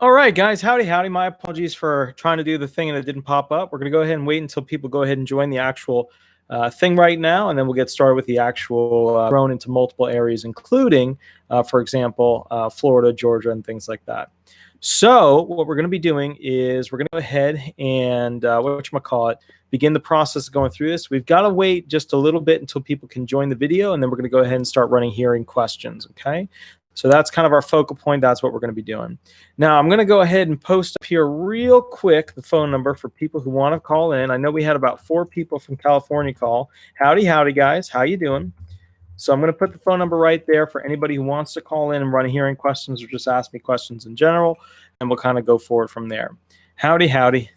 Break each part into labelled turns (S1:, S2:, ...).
S1: All right, guys, howdy. My apologies for trying to do the thing and it didn't pop up. We're going to go ahead and wait until people go ahead and join the actual thing right now, and then we'll get started with the actual thrown into multiple areas, including, for example, Florida, Georgia, and things like that. So what we're going to be doing is we're going to go ahead and begin the process of going through this. We've got to wait just a little bit until people can join the video, and then we're going to go ahead and start running hearing questions, okay? So that's kind of our focal point. That's what we're going to be doing. Now, I'm going to go ahead and post up here real quick the phone number for people who want to call in. I know we had about 4 people from California call. Howdy, guys. How you doing? So I'm going to put the phone number right there for anybody who wants to call in and run hearing questions or just ask me questions in general, and we'll kind of go forward from there. Howdy.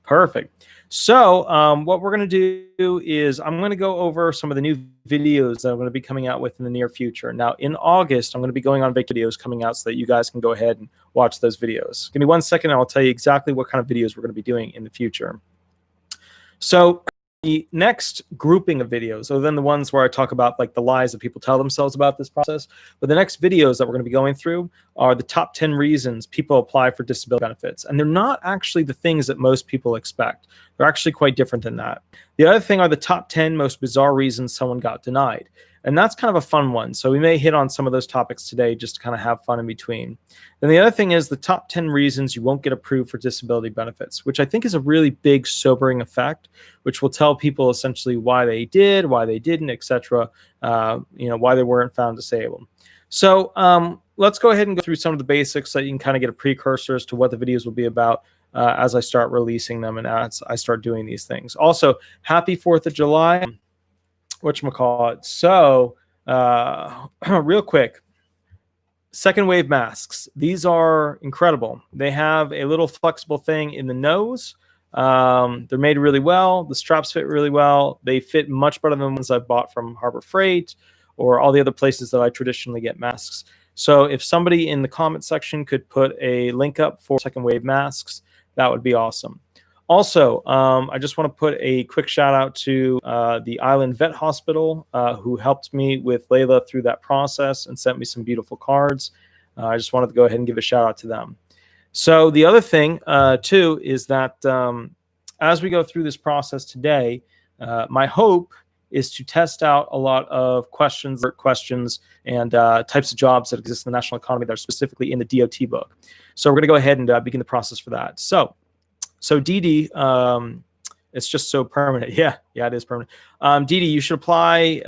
S1: Perfect. So what we're going to do is I'm going to go over some of the new videos that I'm going to be coming out with in the near future. Now, in August, I'm going to be going on videos coming out so that you guys can go ahead and watch those videos. Give me 1 second, and I'll tell you exactly what kind of videos we're going to be doing in the future. So the next grouping of videos, other than the ones where I talk about like the lies that people tell themselves about this process, but the next videos that we're going to be going through are the top 10 reasons people apply for disability benefits. And they're not actually the things that most people expect. They're actually quite different than that. The other thing are the top 10 most bizarre reasons someone got denied. And that's kind of a fun one. So we may hit on some of those topics today just to kind of have fun in between. Then the other thing is the top 10 reasons you won't get approved for disability benefits, which I think is a really big sobering effect, which will tell people essentially why they did, why they didn't, etc. Why they weren't found disabled. So let's go ahead and go through some of the basics so you can kind of get a precursor as to what the videos will be about as I start releasing them and as I start doing these things. Also, happy 4th of July. Whatchamacallit. So real quick, second wave masks. These are incredible. They have a little flexible thing in the nose. They're made really well. The straps fit really well. They fit much better than the ones I bought from Harbor Freight or all the other places that I traditionally get masks. So if somebody in the comment section could put a link up for second wave masks, that would be awesome. Also, I just want to put a quick shout out to the Island Vet Hospital who helped me with Layla through that process and sent me some beautiful cards. I just wanted to go ahead and give a shout out to them. So the other thing, too, is that as we go through this process today, my hope is to test out a lot of questions and types of jobs that exist in the national economy that are specifically in the DOT book. So we're going to go ahead and begin the process for that. So Dee, it's just so permanent. Yeah, it is permanent. Dee, you should apply,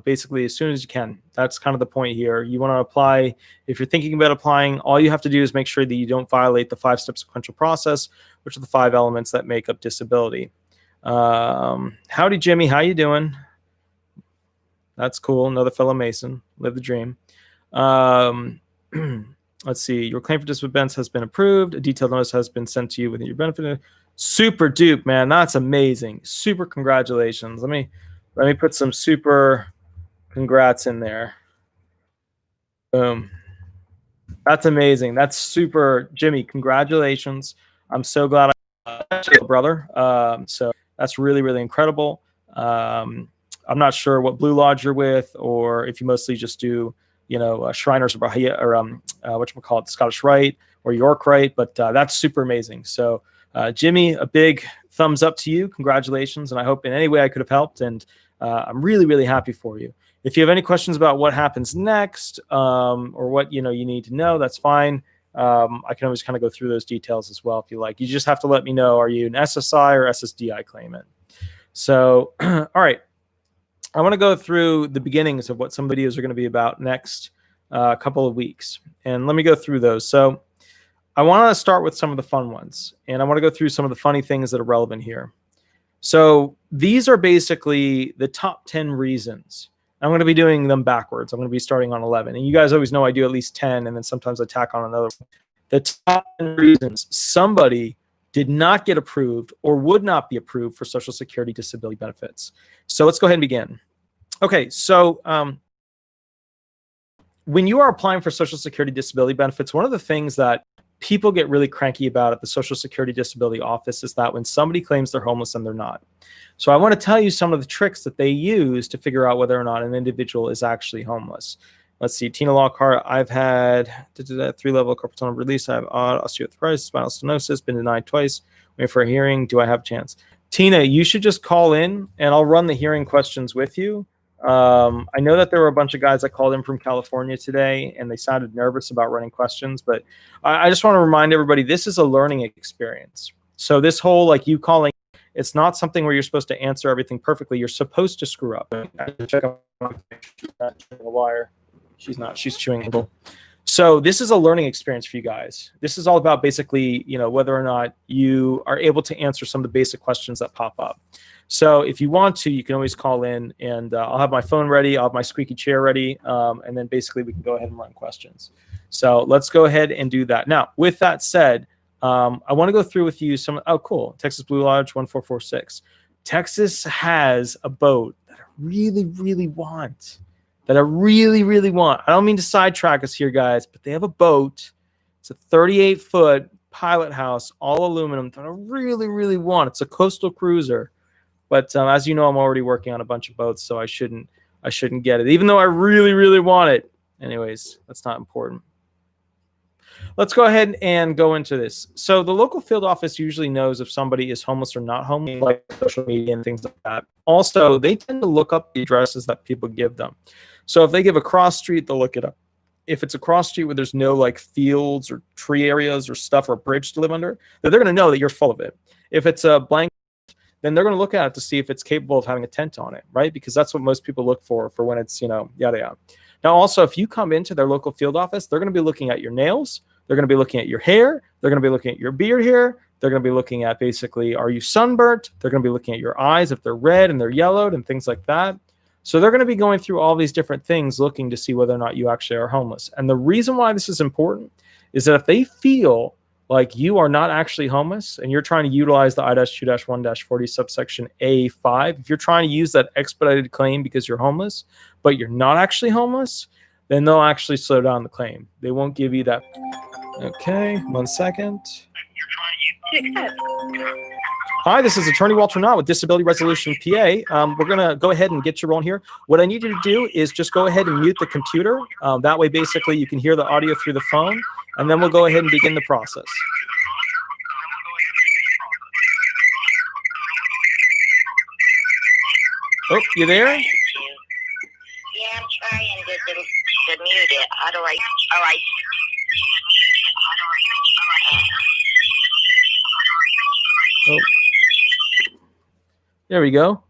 S1: basically as soon as you can. That's kind of the point here. You want to apply, if you're thinking about applying, all you have to do is make sure that you don't violate the 5-step sequential process, which are the 5 elements that make up disability. Howdy, Jimmy. How you doing? That's cool. Another fellow Mason. Live the dream. Let's see. Your claim for disability benefits has been approved. A detailed notice has been sent to you within your benefit. Super dupe, man. That's amazing. Super congratulations. Let me put some super congrats in there. Boom. That's amazing. That's super, Jimmy. Congratulations. I'm so glad brother. So that's really, really incredible. I'm not sure what Blue Lodge you're with, or if you mostly just do Shriners or Bahia or Scottish Rite or York Rite, but that's super amazing. So Jimmy, a big thumbs up to you. Congratulations. And I hope in any way I could have helped. And I'm really, really happy for you. If you have any questions about what happens next or what you need to know, that's fine. I can always kind of go through those details as well if you like. You just have to let me know, are you an SSI or SSDI claimant? So, all right. I want to go through the beginnings of what some videos are going to be about next couple of weeks. And let me go through those. So I want to start with some of the fun ones. And I want to go through some of the funny things that are relevant here. So these are basically the top 10 reasons. I'm going to be doing them backwards. I'm going to be starting on 11. And you guys always know I do at least 10, and then sometimes I tack on another one. The top 10 reasons somebody did not get approved or would not be approved for Social Security disability benefits. So let's go ahead and begin. Okay, so when you are applying for Social Security disability benefits, one of the things that people get really cranky about at the Social Security Disability Office is that when somebody claims they're homeless and they're not. So I want to tell you some of the tricks that they use to figure out whether or not an individual is actually homeless. Let's see, Tina Lockhart, I've had 3-level carpal tunnel release. I have osteoarthritis, spinal stenosis, been denied twice. Waiting for a hearing. Do I have a chance? Tina, you should just call in, and I'll run the hearing questions with you. I know that there were a bunch of guys that called in from California today, and they sounded nervous about running questions, but I just want to remind everybody, this is a learning experience. So this whole, like, you calling, it's not something where you're supposed to answer everything perfectly. You're supposed to screw up. Check out the wire. She's not. She's chewing handle. So this is a learning experience for you guys. This is all about basically, whether or not you are able to answer some of the basic questions that pop up. So if you want to, you can always call in, and I'll have my phone ready. I'll have my squeaky chair ready, and then basically we can go ahead and run questions. So let's go ahead and do that. Now, with that said, I want to go through with you some. Oh, cool. Texas Blue Lodge 1446. Texas has a boat that I really, really want. I don't mean to sidetrack us here, guys, but they have a boat. It's a 38-foot pilot house, all aluminum, that I really, really want. It's a coastal cruiser. But as you know, I'm already working on a bunch of boats, so I shouldn't get it, even though I really, really want it. Anyways, that's not important. Let's go ahead and go into this. So the local field office usually knows if somebody is homeless or not homeless, like social media and things like that. Also, they tend to look up the addresses that people give them. So if they give a cross street, they'll look it up. If it's a cross street where there's no like fields or tree areas or stuff or a bridge to live under, then they're going to know that you're full of it. If it's a blank, then they're going to look at it to see if it's capable of having a tent on it, right? Because that's what most people look for when it's, yada, yada. Now, also, if you come into their local field office, they're going to be looking at your nails. They're going to be looking at your hair. They're going to be looking at your beard hair. They're going to be looking at basically, are you sunburnt? They're going to be looking at your eyes if they're red and they're yellowed and things like that. So they're going to be going through all these different things looking to see whether or not you actually are homeless. And the reason why this is important is that if they feel like you are not actually homeless and you're trying to utilize the I-2-1-40 subsection A5, if you're trying to use that expedited claim because you're homeless, but you're not actually homeless, then they'll actually slow down the claim. They won't give you that. Okay, 1 second. Hi, this is Attorney Walter Hnot with Disability Resolution PA. We're going to go ahead and get you rolling here. What I need you to do is just go ahead and mute the computer. That way, basically, you can hear the audio through the phone, and then we'll go ahead and begin the process. Oh, you there?
S2: Yeah, I'm trying to mute it. How do I? All right.
S1: Oh. There we go.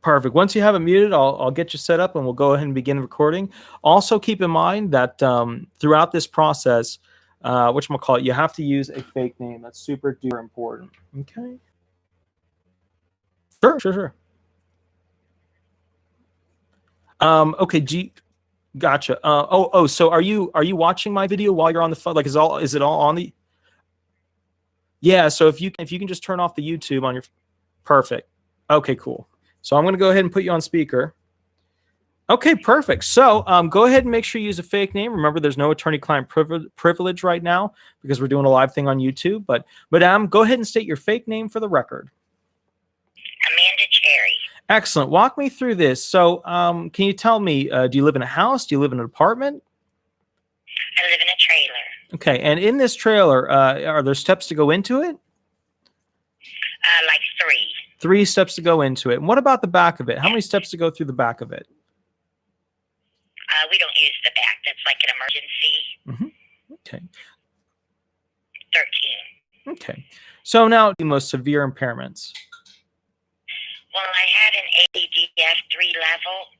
S1: Perfect. Once you have it muted, I'll get you set up and we'll go ahead and begin recording. Also, keep in mind that throughout this process, whatchamacallit, you have to use a fake name. That's super duper important. Okay. Sure. Okay, gotcha. So are you watching my video while you're on the phone? Like, is it all on the? Yeah. So if you can just turn off the YouTube on your. Perfect. Okay, cool. So I'm going to go ahead and put you on speaker. Okay, perfect. So go ahead and make sure you use a fake name. Remember, there's no attorney-client privilege right now because we're doing a live thing on YouTube. But Madame, go ahead and state your fake name for the record.
S2: Amanda Cherry.
S1: Excellent. Walk me through this. So can you tell me, do you live in a house? Do you live in an apartment?
S2: I live in a trailer.
S1: Okay. And in this trailer, are there steps to go into it?
S2: Like 3.
S1: 3 steps to go into it. And what about the back of it? How many steps to go through the back of it?
S2: We don't use the back. That's like an emergency.
S1: Okay.
S2: 13.
S1: Okay. So now the most severe impairments.
S2: Well, I had an ADF 3 level,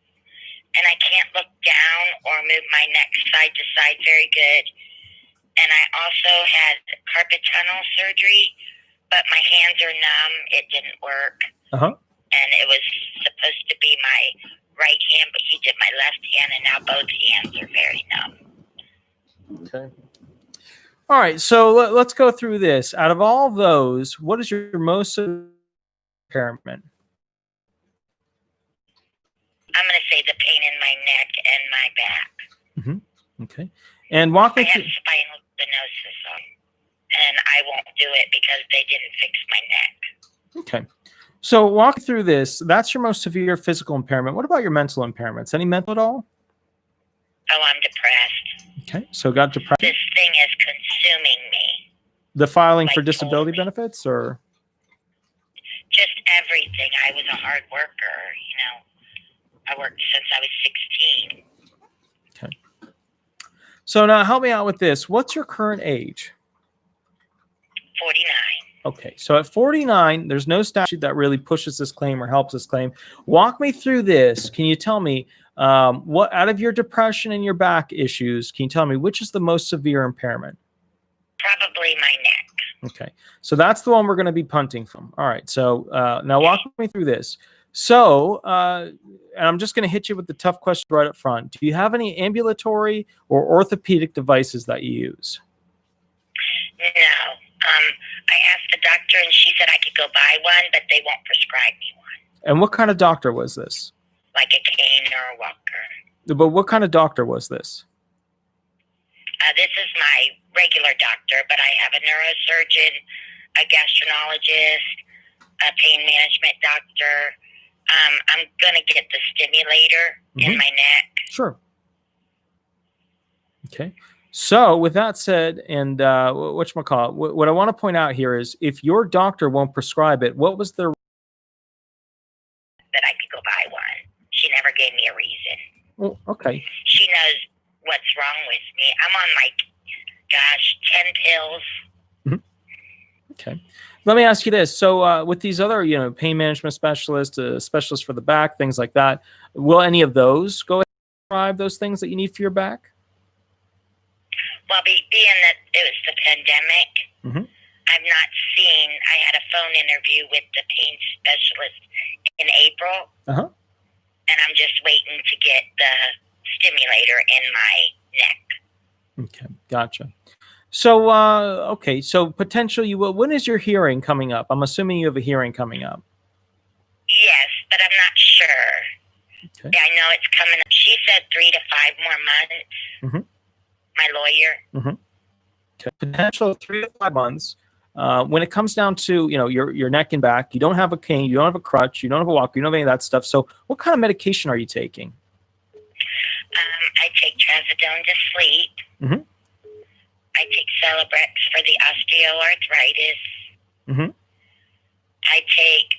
S2: and I can't look down or move my neck side to side very good. And I also had carpal tunnel surgery, but my hands are numb. It didn't work. And it was supposed to be my right hand, but he did my left hand, and now both hands are very numb.
S1: Okay. All right. So let's go through this. Out of all those, what is your most impairment?
S2: I'm going to say the pain in my neck and my back.
S1: Okay. And walk me
S2: I have
S1: through.
S2: spinal stenosis, and I won't do it because they didn't fix my neck.
S1: Okay. So walk through this. That's your most severe physical impairment. What about your mental impairments? Any mental at all?
S2: Oh, I'm depressed.
S1: Okay, so got depression.
S2: This thing is consuming me.
S1: The filing for
S2: Like,
S1: disability
S2: totally.
S1: benefits, or
S2: Just everything. I was a hard worker, you know. I worked since I was 16.
S1: okay. So now help me out with this. What's your current age?
S2: 49.
S1: Okay, so at 49, there's no statute that really pushes this claim or helps this claim. Walk me through this. Can you tell me what out of your depression and your back issues, can you tell me which is the most severe impairment?
S2: Probably my neck.
S1: Okay, so that's the one we're going to be punting from. All right, so now walk me through this. So, and I'm just going to hit you with the tough question right up front. Do you have any ambulatory or orthopedic devices that you use?
S2: No. I asked the doctor, and she said I could go buy one, but they won't prescribe me one.
S1: And what kind of doctor was this?
S2: Like a cane or a walker.
S1: But what kind of doctor was this?
S2: This is my regular doctor, but I have a neurosurgeon, a gastroenterologist, a pain management doctor. I'm going to get the stimulator in my neck.
S1: Sure. Okay. So with that said, and whatchamacallit, what I want to point out here is if your doctor won't prescribe it, what was the...
S2: That I could go buy one. She never gave me a reason.
S1: Oh, okay.
S2: She knows what's wrong with me. I'm on like, 10 pills.
S1: Okay. Let me ask you this. So with these other, pain management specialists, specialists for the back, things like that, will any of those go ahead and prescribe those things that you need for your back?
S2: Well, being that it was the pandemic, I've not seen. I had a phone interview with the pain specialist in April, and I'm just waiting to get the stimulator in my neck.
S1: Okay, gotcha. So, okay, so potentially you will. When is your hearing coming up? I'm assuming you have a hearing coming up.
S2: Yes, but I'm not sure.
S1: Okay.
S2: I know it's coming up. She said 3 to 5 more months. My lawyer.
S1: Okay. Potential 3 to 5 months. When it comes down to your neck and back, you don't have a cane, you don't have a crutch, you don't have a walker, you don't have any of that stuff. So, what kind of medication are you taking?
S2: I take trazodone to sleep. I take Celebrex for the osteoarthritis. I take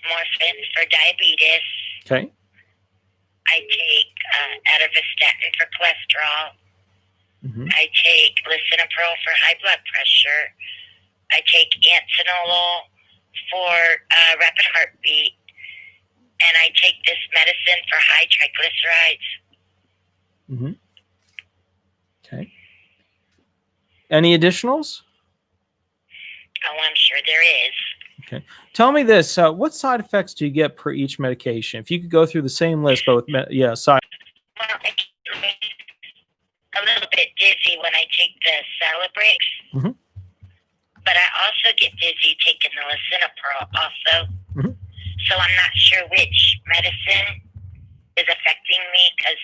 S2: morphine for diabetes.
S1: Okay.
S2: I take atorvastatin for cholesterol. I take lisinopril for high blood pressure. I take antinolol for rapid heartbeat. And I take this medicine for high triglycerides.
S1: Okay. Any additionals?
S2: Oh, I'm sure there is.
S1: Okay. Tell me this. What side effects do you get per each medication? If you could go through the same list, but with, side.
S2: Well, I get a little bit dizzy when I take the Celebrex. But I also get dizzy taking the lisinopril also. So I'm not sure which medicine is affecting me because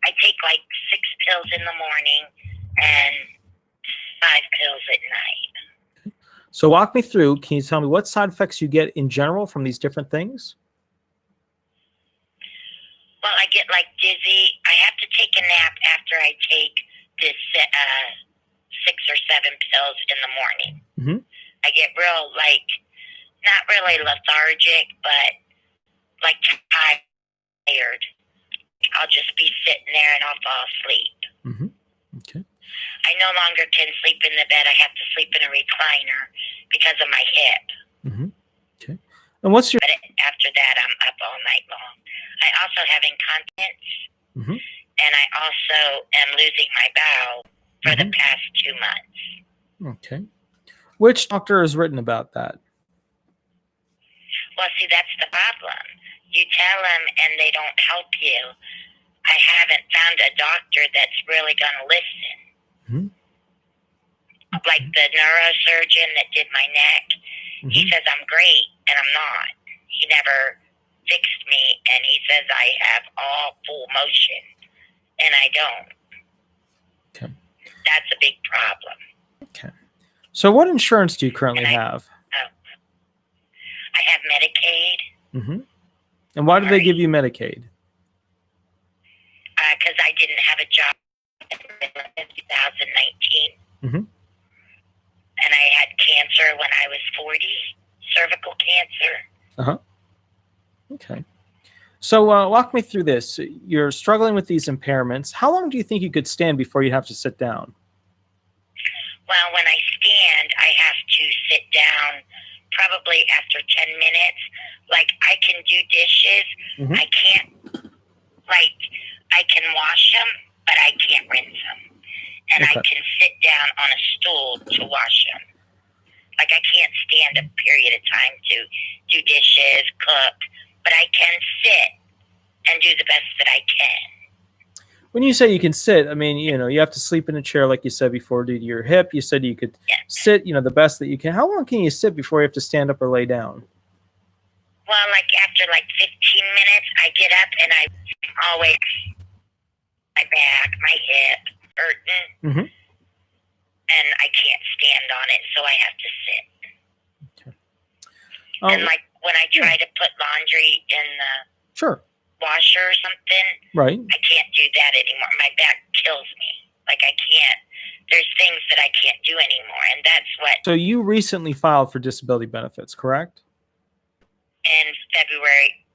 S2: I take like 6 pills in the morning and 5 pills at night.
S1: So walk me through. Can you tell me what side effects you get in general from these different things?
S2: Well, I get like dizzy. I have to take a nap after I take this 6 or 7 pills in the morning. I get real not really lethargic, but like tired. I'll just be sitting there and I'll fall asleep.
S1: Okay.
S2: I no longer can sleep in the bed. I have to sleep in a recliner because of my hip.
S1: Okay. And what's your...
S2: But after that, I'm up all night long. I also have incontinence, and I also am losing my bowel for the past 2 months.
S1: Okay. Which doctor has written about that?
S2: Well, see, that's the problem. You tell them and they don't help you. I haven't found a doctor that's really going to listen. Like the neurosurgeon that did my neck, he says I'm great, and I'm not. He never fixed me, and he says I have all full motion, and I don't.
S1: Okay.
S2: That's a big problem.
S1: Okay. So what insurance do you currently have?
S2: I have Medicaid.
S1: Mm-hmm. And why do they give you Medicaid?
S2: Because I didn't have a job in 2019.
S1: Mm-hmm.
S2: And I had cancer when I was 40, cervical cancer.
S1: Uh-huh. Okay. So walk me through this. You're struggling with these impairments. How long do you think you could stand before you'd have to sit down?
S2: Well, when I stand, I have to sit down probably after 10 minutes. Like, I can do dishes.
S1: Mm-hmm.
S2: I can't, like, I can wash them, but I can't rinse them. And
S1: Okay.
S2: I can sit down on a stool to wash them. Like, I can't stand a period of time to do dishes, cook, but I can sit and do the best that I can.
S1: When you say you can sit, I mean, you have to sleep in a chair, like you said before, due to your hip. You said you could sit, the best that you can. How long can you sit before you have to stand up or lay down?
S2: Well, like after 15 minutes, I get up and I always, my back, my hip hurting,
S1: Mm-hmm.
S2: and I can't stand on it, so I have to sit.
S1: Okay.
S2: And when I try to put laundry in the
S1: Sure.
S2: washer or something,
S1: Right.
S2: I can't do that anymore. My back kills me. Like, I can't. There's things that I can't do anymore, and that's what.
S1: So you recently filed for disability benefits, correct?
S2: In February,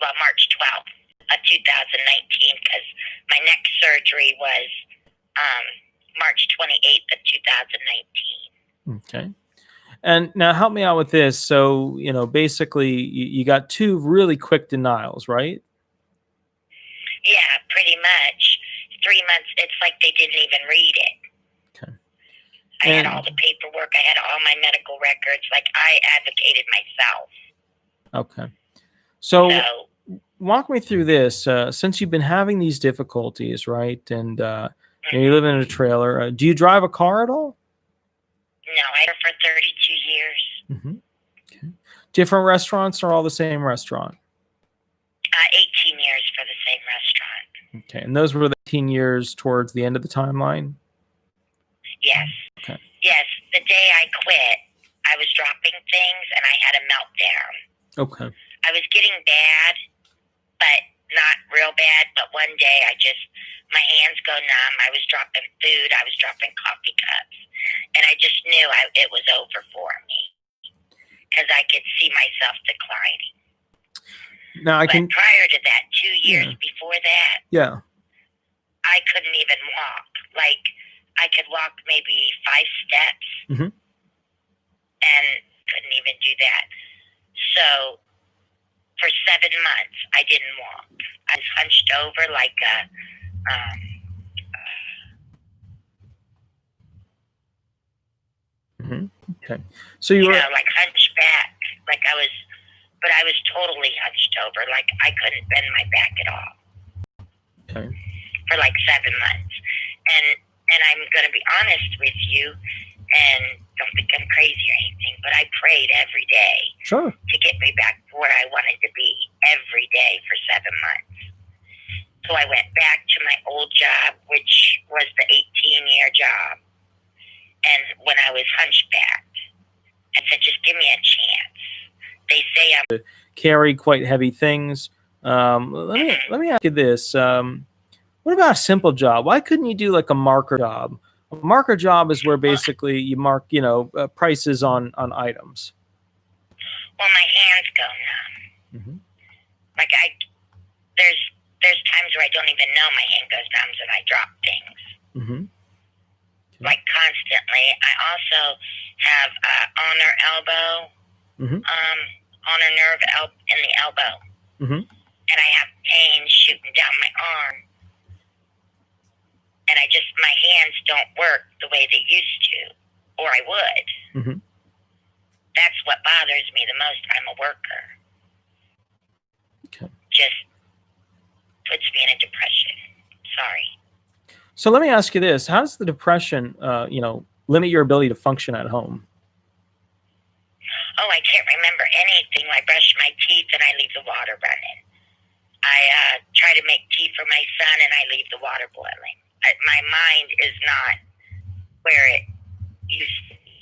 S2: March 12th of 2019, because my next surgery was March 28th of 2019.
S1: Okay. And now help me out with this. So, basically you got two really quick denials, right?
S2: Yeah, pretty much. 3 months, it's like they didn't even read it.
S1: Okay.
S2: I had all the paperwork. I had all my medical records. Like, I advocated myself.
S1: Okay. So walk me through this. Since you've been having these difficulties, right? And you live in a trailer. Do you drive a car at all?
S2: No, I lived for 32 years.
S1: Mm-hmm. Okay. Different restaurants or all the same restaurant?
S2: 18 years for the same restaurant.
S1: Okay. And those were the 18 years towards the end of the timeline?
S2: Yes.
S1: Okay.
S2: Yes. The day I quit, I was dropping things and I had a meltdown.
S1: Okay.
S2: I was getting bad, but not real bad. But one day my hands go numb. I was dropping food. I was dropping coffee cups. And I just knew it was over for me because I could see myself declining.
S1: Now
S2: But prior to that, 2 years before that, I couldn't even walk. Like, I could walk maybe 5 steps and couldn't even do that. So for 7 months, I didn't walk. I was hunched over like a
S1: okay. So you were
S2: like hunchback. Like I was totally hunched over. Like I couldn't bend my back at all.
S1: Okay.
S2: For like 7 months. And I'm going to be honest with you, and don't think I'm crazy or anything, but I prayed every day to get me back to where I wanted to be every day for 7 months. So I went back to my old job, which was the 18-year job, and when I was hunchbacked, I said, just give me a chance. They say I'm
S1: carry quite heavy things. Let me ask you this. What about a simple job? Why couldn't you do like a marker job? A marker job is where basically you mark, prices on items.
S2: Well, my hands go numb. Like there's times where I don't even know my hand goes numb and I drop things. Like constantly. I also have ulnar elbow, ulnar nerve in the elbow, and I have pain shooting down my arm. And my hands don't work the way they used to, or I would. That's what bothers me the most. I'm a worker.
S1: Okay.
S2: Just puts me in a depression. Sorry.
S1: So let me ask you this. How does the depression, limit your ability to function at home?
S2: Oh, I can't remember anything. I brush my teeth and I leave the water running. I try to make tea for my son and I leave the water boiling. My mind is not where it used to be.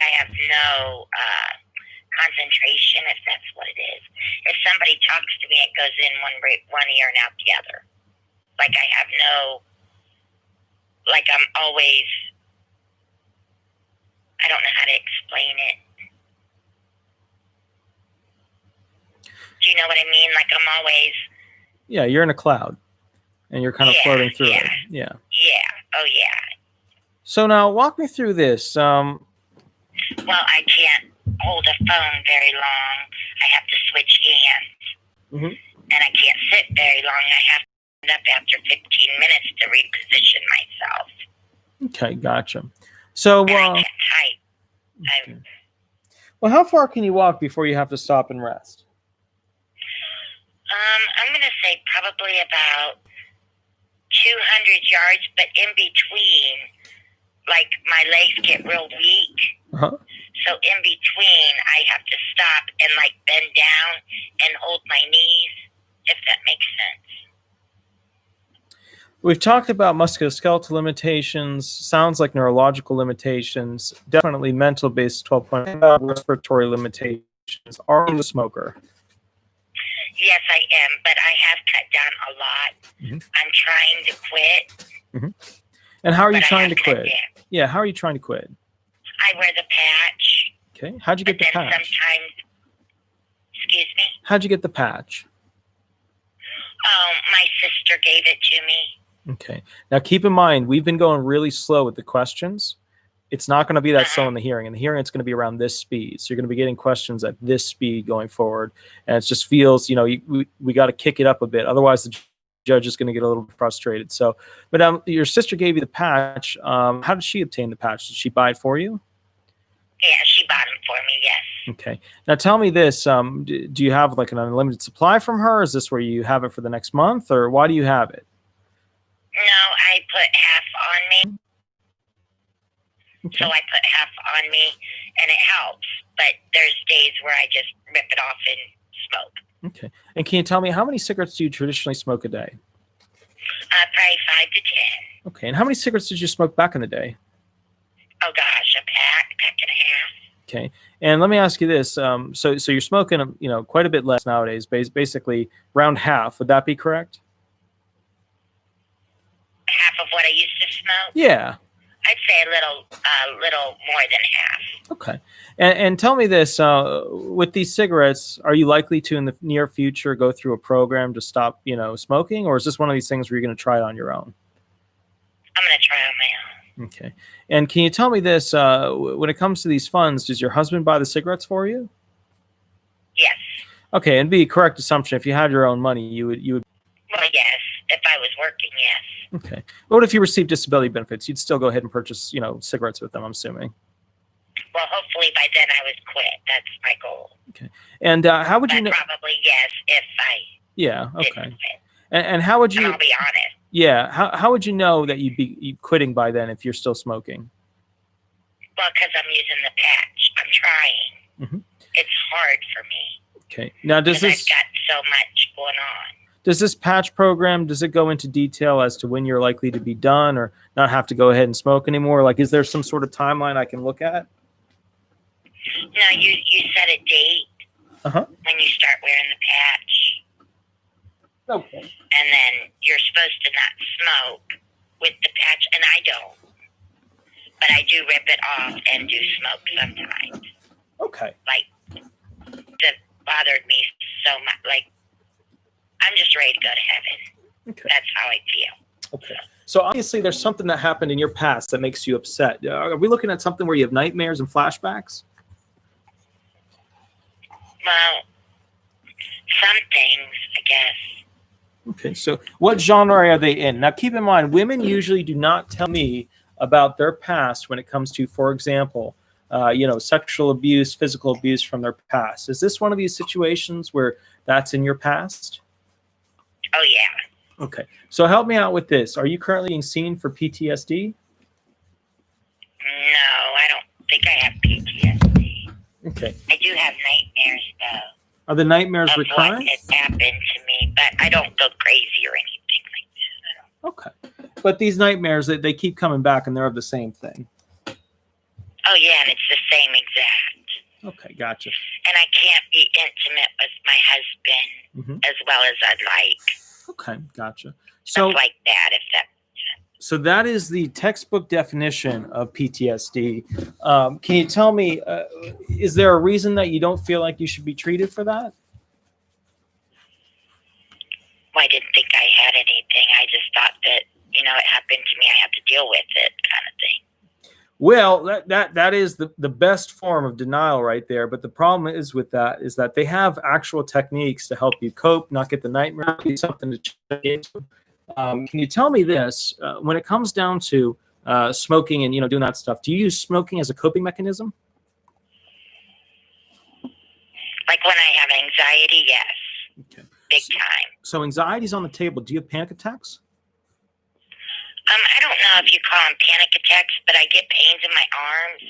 S2: I have no concentration, if that's what it is. If somebody talks to me, it goes in one ear and out the other. Like I have no, like I'm always, I don't know how to explain it. Do you know what I mean? Like I'm always.
S1: Yeah, you're in a cloud, and you're kind of floating through it. Yeah.
S2: Yeah. Oh yeah.
S1: So now walk me through this.
S2: Well, I can't hold a phone very long. I have to switch hands. And I can't sit very long. I have to stand up after 15 minutes to reposition myself.
S1: Okay, gotcha. So,
S2: I can't type.
S1: okay. Well, how far can you walk before you have to stop and rest?
S2: I'm going to say probably about 200 yards, but in between, like my legs get real weak. So in between, I have to stop and like bend down and hold my knees, if that makes sense.
S1: We've talked about musculoskeletal limitations, sounds like neurological limitations, definitely mental-based 12-point respiratory limitations. Are you a smoker?
S2: Yes, I am, but I have cut down a lot. I'm trying to quit.
S1: And how are you trying to quit? Yeah, how are you trying to quit?
S2: I wear the patch.
S1: Okay, how'd you get the patch?
S2: Sometimes, excuse me?
S1: How'd you get the patch?
S2: My sister gave it to me.
S1: Okay. Now keep in mind, we've been going really slow with the questions. It's not going to be that slow in the hearing. In the hearing, it's going to be around this speed. So you're going to be getting questions at this speed going forward. And it just feels, you know, we got to kick it up a bit. Otherwise, the judge is going to get a little frustrated. So, but your sister gave you the patch. How did she obtain the patch? Did she buy it for you?
S2: Yeah, she bought them for me, yes.
S1: Okay. Now tell me this. Do you have like an unlimited supply from her? Is this where you have it for the next month? Or why do you have it?
S2: No, I put half on me.
S1: Okay.
S2: So I put half on me, and it helps. But there's days where I just rip it off and smoke.
S1: Okay. And can you tell me how many cigarettes do you traditionally smoke a day?
S2: Probably 5 to 10.
S1: Okay. And how many cigarettes did you smoke back in the day?
S2: Oh gosh, a pack and a half.
S1: Okay. And let me ask you this. So you're smoking, you know, quite a bit less nowadays, basically around half. Would that be correct?
S2: Half of what I used to smoke?
S1: Yeah.
S2: I'd say a little more than half.
S1: Okay. And tell me this, with these cigarettes, are you likely to in the near future go through a program to stop, you know, smoking, or is this one of these things where you're going to try it on your own?
S2: I'm going to try on my own.
S1: Okay. And can you tell me this, when it comes to these funds, does your husband buy the cigarettes for you?
S2: Yes.
S1: Okay. And be a correct assumption, if you had your own money, you would.
S2: Well, yes. If I was working, yes.
S1: Okay. What if you received disability benefits? You'd still go ahead and purchase, you know, cigarettes with them, I'm assuming.
S2: Well, hopefully by then I would quit. That's my goal.
S1: Okay. And how would you know?
S2: Probably yes, if I.
S1: Yeah. Okay.
S2: Didn't quit.
S1: And how would you?
S2: And I'll be honest.
S1: Yeah. How would you know that you'd be quitting by then if you're still smoking?
S2: Well, because I'm using the patch. I'm trying. It's hard for me.
S1: Okay. Now, does this?
S2: I've got so much going on.
S1: Does this patch program, does it go into detail as to when you're likely to be done or not have to go ahead and smoke anymore? Like, is there some sort of timeline I can look at?
S2: No, you set a date when you start wearing the patch.
S1: Okay.
S2: And then you're supposed to not smoke with the patch, and I don't. But I do rip it off and do smoke sometimes.
S1: Okay.
S2: Like, that bothered me so much. Like, I'm just ready to go to heaven.
S1: Okay.
S2: That's how I feel.
S1: Okay. So obviously there's something that happened in your past that makes you upset. Are we looking at something where you have nightmares and flashbacks?
S2: Well, some things, I guess.
S1: Okay. So what genre are they in? Now keep in mind, women usually do not tell me about their past when it comes to, for example, you know, sexual abuse, physical abuse from their past. Is this one of these situations where that's in your past?
S2: Oh, yeah.
S1: Okay. So help me out with this. Are you currently being seen for PTSD?
S2: No, I don't think I have PTSD.
S1: Okay.
S2: I do have nightmares, though.
S1: Are the nightmares
S2: of
S1: recurrent?
S2: what has happened to me, but I don't go crazy or anything like that.
S1: Okay. But these nightmares, they keep coming back and they're of the same thing.
S2: Oh, yeah, and it's the same exact.
S1: Okay, gotcha.
S2: and I can't be intimate with my husband as well as I'd like.
S1: Okay, gotcha. So
S2: stuff like that, if that.
S1: So that is the textbook definition of PTSD. Can you tell me, is there a reason that you don't feel like you should be treated for that?
S2: Well, I didn't think I had anything. I just thought that, it happened to me. I have to deal with it, kind of thing.
S1: Well, that is the best form of denial right there. But the problem is with that is that they have actual techniques to help you cope, not get the nightmare, something to check into. Can you tell me this? When it comes down to smoking and doing that stuff, do you use smoking as a coping mechanism?
S2: Like when I have anxiety, yes.
S1: Okay.
S2: Big time.
S1: So anxiety's on the table. Do you have panic attacks?
S2: I don't know if you call them panic attacks, but I get pains in my arms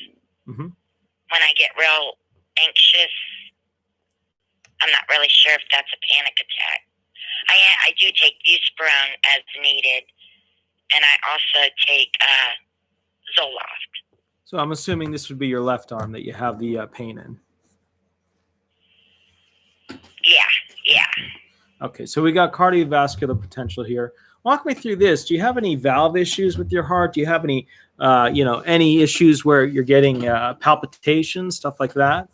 S2: when I get real anxious. I'm not really sure if that's a panic attack. I do take Buspirone as needed, and I also take Zoloft.
S1: So I'm assuming this would be your left arm that you have the pain in.
S2: Yeah.
S1: Okay, so we got cardiovascular potential here. Walk me through this. Do you have any valve issues with your heart? Do you have any, any issues where you're getting palpitations, stuff like that?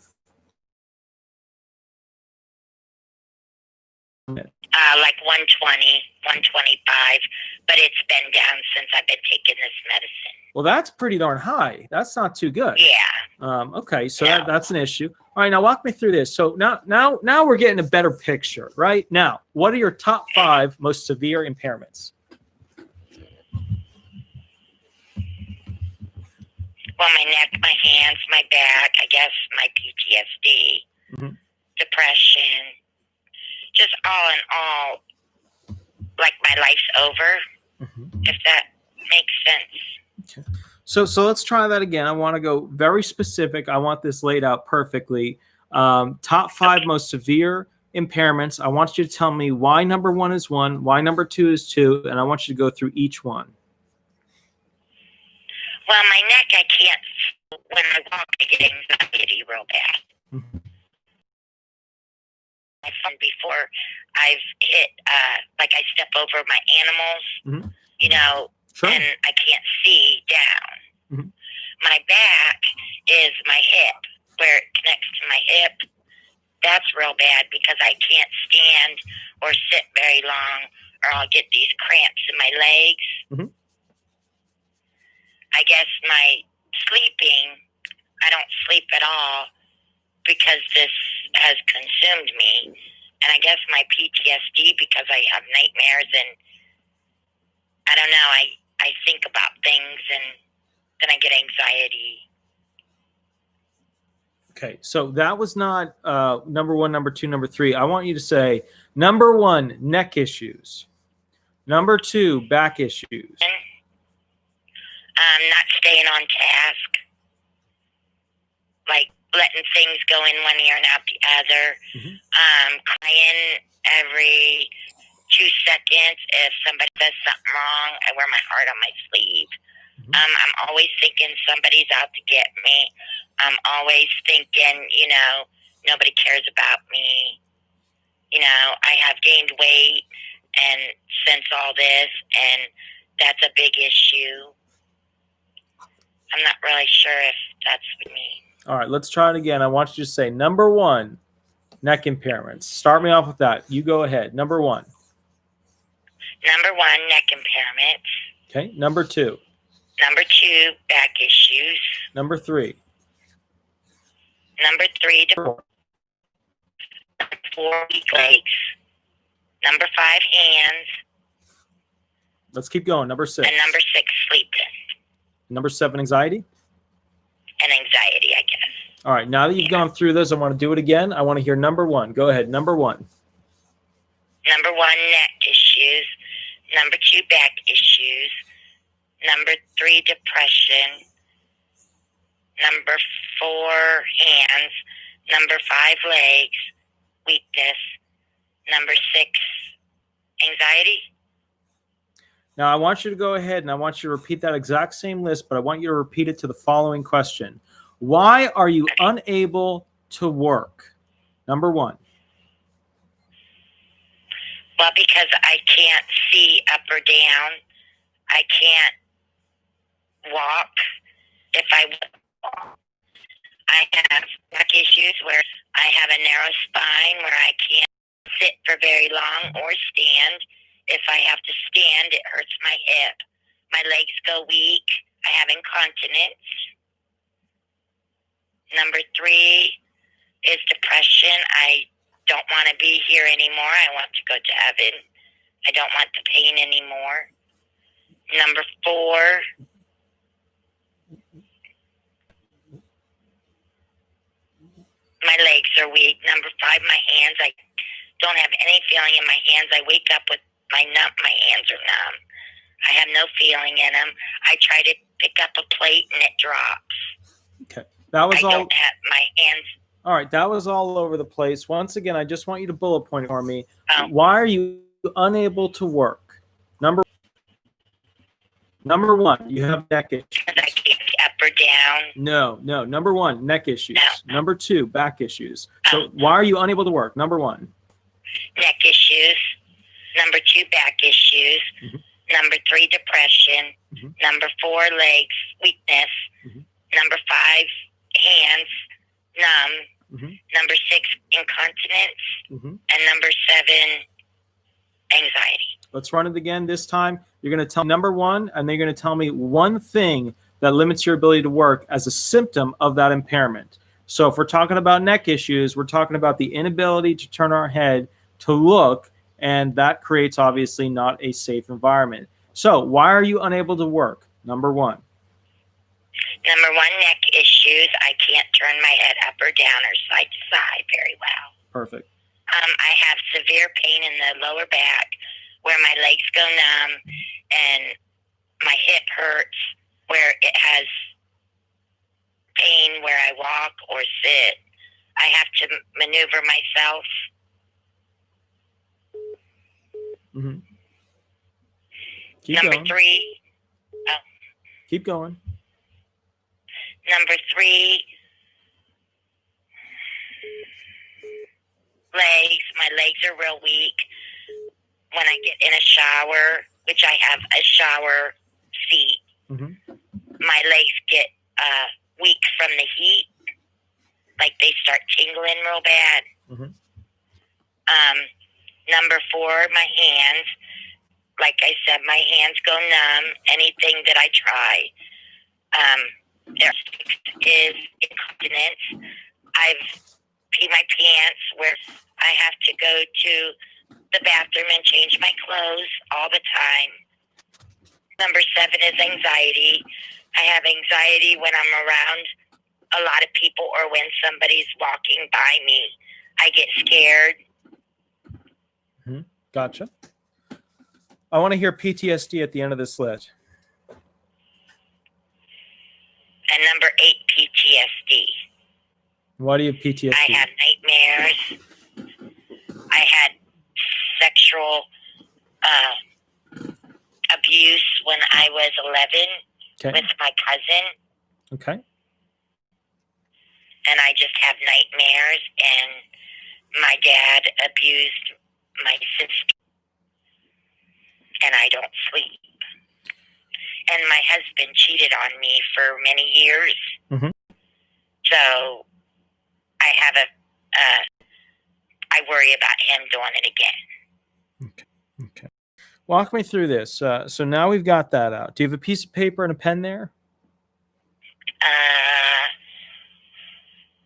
S2: Like 120, 125, but it's been down since I've been taking this medicine.
S1: Well, that's pretty darn high. That's not too good.
S2: Yeah.
S1: Okay, so that's an issue. All right, now walk me through this. So now we're getting a better picture, right? Now, what are your top 5 most severe impairments?
S2: Well, my neck, my hands, my back, I guess my PTSD, depression, just all in all, like my life's over, if that makes sense.
S1: Okay. So let's try that again. I want to go very specific. I want this laid out perfectly. Top 5 most severe impairments. I want you to tell me why number 1 is 1, why number 2 is 2, and I want you to go through each one.
S2: Well, my neck, I can't, when I walk, I get anxiety real bad. Before I've hit, like I step over my animals,
S1: Sure.
S2: and I can't see down. My back is my hip, where it connects to my hip. That's real bad because I can't stand or sit very long, or I'll get these cramps in my legs. I guess my sleeping, I don't sleep at all because this has consumed me. And I guess my PTSD, because I have nightmares and I don't know, I think about things and then I get anxiety.
S1: Okay, so that was not number 1, number 2, number 3. I want you to say number 1, neck issues. Number 2, back issues.
S2: Not staying on task. Like letting things go in one ear and out the other. Crying every 2 seconds if somebody does something wrong. I wear my heart on my sleeve. I'm always thinking somebody's out to get me. I'm always thinking, nobody cares about me. I have gained weight and since all this, and that's a big issue. I'm not really sure if that's me.
S1: All right, let's try it again. I want you to say number 1, neck impairments. Start me off with that. You go ahead. Number 1.
S2: Number 1, neck impairments.
S1: Okay. Number 2.
S2: Number 2, back issues.
S1: Number 3.
S2: Number 3, 4, weak legs. Number 5, hands.
S1: Let's keep going. Number 6.
S2: And number 6, sleeping.
S1: Number 7, anxiety.
S2: And anxiety, I guess.
S1: All right. Now that you've gone through those, I want to do it again. I want to hear number 1. Go ahead. Number 1.
S2: Number 1, neck issues. Number 2, back issues. Number 3, depression. Number 4, hands. Number 5, legs, weakness. Number 6, anxiety.
S1: Now, I want you to go ahead and I want you to repeat that exact same list, but I want you to repeat it to the following question. Why are you unable to work? Number one.
S2: Well, because I can't see up or down, I can't walk. If I walk, I have back issues where I have a narrow spine where I can't sit for very long or stand. If I have to stand, it hurts my hip. My legs go weak. I have incontinence. Number 3 is depression. I don't want to be here anymore. I want to go to heaven. I don't want the pain anymore. Number 4, my legs are weak. Number 5, my hands. I don't have any feeling in my hands. I wake up with my hands are numb. I have no feeling in them. I try to pick up a plate and it drops.
S1: Okay. That was all.
S2: I don't have my hands.
S1: All right. That was all over the place. Once again, I just want you to bullet point for me.
S2: Oh.
S1: Why are you unable to work? Number 1, you have neck issues.
S2: I can't see up or down.
S1: No. Number 1, neck issues.
S2: No.
S1: Number 2, back issues. So why are you unable to work? Number 1.
S2: Neck issues. Number 2, back issues.
S1: Mm-hmm.
S2: Number 3, depression.
S1: Mm-hmm.
S2: Number 4, legs, weakness.
S1: Mm-hmm.
S2: Number 5, hands, numb.
S1: Mm-hmm.
S2: Number 6, incontinence.
S1: Mm-hmm.
S2: And number 7, anxiety.
S1: Let's run it again. This time, you're going to tell number 1, and then you're going to tell me one thing that limits your ability to work as a symptom of that impairment. So if we're talking about neck issues, we're talking about the inability to turn our head to look, and that creates obviously not a safe environment. So why are you unable to work? Number 1.
S2: Number 1, neck issues. I can't turn my head up or down or side to side very well.
S1: Perfect.
S2: I have severe pain in the lower back where my legs go numb and my hip hurts where it has pain where I walk or sit. I have to maneuver myself.
S1: Mm-hmm. Keep
S2: Number
S1: going.
S2: 3.
S1: Keep going.
S2: Number 3, legs. My legs are real weak. When I get in a shower, which I have a shower seat,
S1: Mm-hmm.
S2: my legs get weak from the heat. Like they start tingling real bad.
S1: Mm-hmm.
S2: Number 4, my hands. Like I said, my hands go numb. Anything that I try. There is incontinence. I've peed my pants where I have to go to the bathroom and change my clothes all the time. Number 7 is anxiety. I have anxiety when I'm around a lot of people or when somebody's walking by me. I get scared.
S1: Mm-hmm. Gotcha. I want to hear PTSD at the end of this list.
S2: And number 8, PTSD.
S1: Why do you have PTSD?
S2: I have nightmares. I had sexual abuse when I was 11 with my cousin.
S1: Okay.
S2: And I just have nightmares. And my dad abused my sister. And I don't sleep. And my husband cheated on me for many years.
S1: Mm-hmm.
S2: So I have I worry about him doing it again.
S1: Okay. Walk me through this. So now we've got that out. Do you have a piece of paper and a pen there?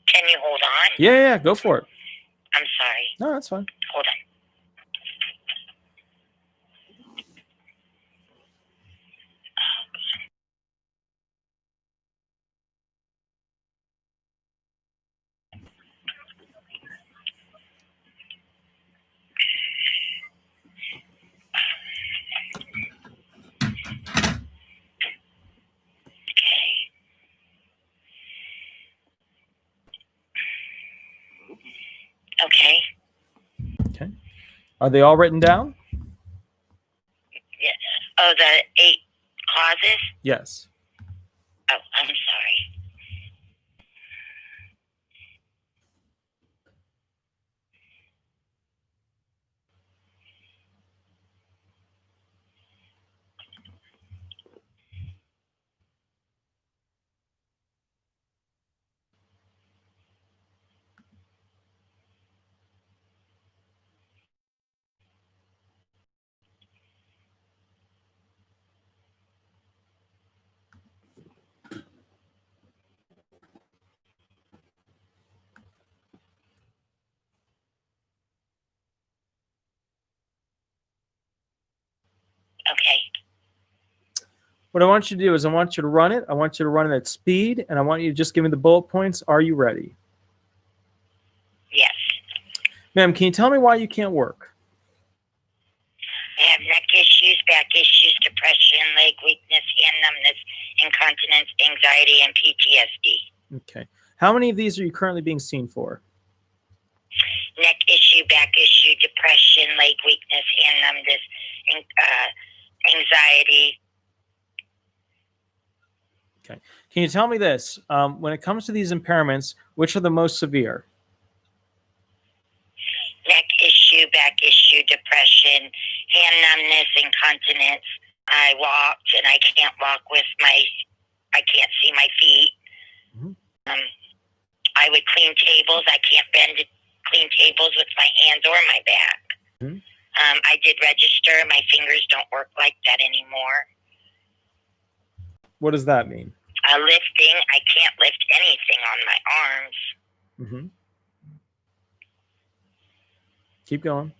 S2: Can you hold on?
S1: Yeah, go for it.
S2: I'm sorry.
S1: No, that's fine.
S2: Hold on.
S1: Okay. Are they all written down?
S2: Yeah. Oh, the 8 causes?
S1: Yes.
S2: Oh, I'm sorry. Okay.
S1: What I want you to do is I want you to run it. I want you to run it at speed, and I want you to just give me the bullet points. Are you ready?
S2: Yes.
S1: Ma'am, can you tell me why you can't work?
S2: I have neck issues, back issues, depression, leg weakness, hand numbness, incontinence, anxiety, and PTSD.
S1: Okay. How many of these are you currently being seen for?
S2: Neck issue, back issue, depression, leg weakness, hand numbness, anxiety.
S1: Okay. Can you tell me this? When it comes to these impairments, which are the most severe?
S2: Neck issue, back issue, depression, hand numbness, incontinence. I walked and I can't walk I can't see my feet.
S1: Mm-hmm.
S2: I would clean tables. I can't clean tables with my hands or my back.
S1: Mm-hmm.
S2: I did register. My fingers don't work like that anymore.
S1: What does that mean?
S2: Lifting. I can't lift anything on my arms.
S1: Mm-hmm. Keep going.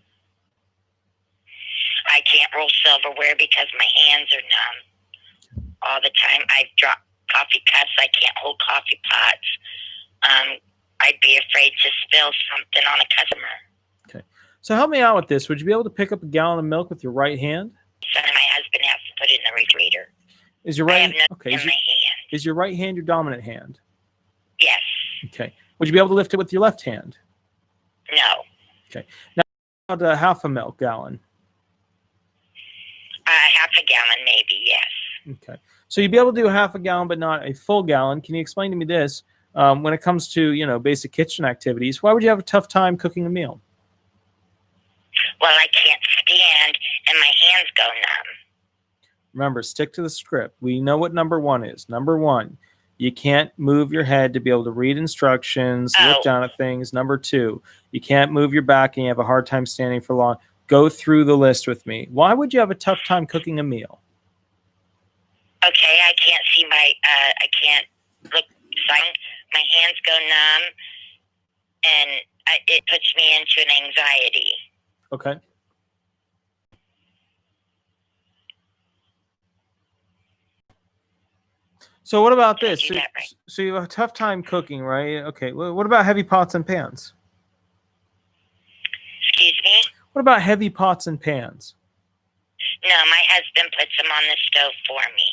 S2: I can't roll silverware because my hands are numb all the time. I've dropped coffee cups. I can't hold coffee pots. I'd be afraid to spill something on a customer.
S1: Okay. So help me out with this. Would you be able to pick up a gallon of milk with your right hand?
S2: Son of my husband has to put it in the refrigerator.
S1: Is your right
S2: I have no
S1: okay?
S2: in my hand.
S1: Is your right hand your dominant hand?
S2: Yes.
S1: Okay. Would you be able to lift it with your left hand?
S2: No.
S1: Okay. Now, about half a milk gallon.
S2: Half a gallon, maybe. Yes.
S1: Okay. So you'd be able to do half a gallon, but not a full gallon. Can you explain to me this? When it comes to basic kitchen activities, why would you have a tough time cooking a meal?
S2: Well, I can't stand, and my hands go numb.
S1: Remember, stick to the script. We know what number one is. Number one, you can't move your head to be able to read instructions, look down at things. Number two, you can't move your back and you have a hard time standing for long. Go through the list with me. Why would you have a tough time cooking a meal?
S2: Okay, I can't see I can't look, my hands go numb, and it puts me into an anxiety.
S1: Okay. So what about this? So you have a tough time cooking, right? Okay. Well, what about heavy pots and pans?
S2: Excuse me?
S1: What about heavy pots and pans?
S2: No, my husband puts them on the stove for me.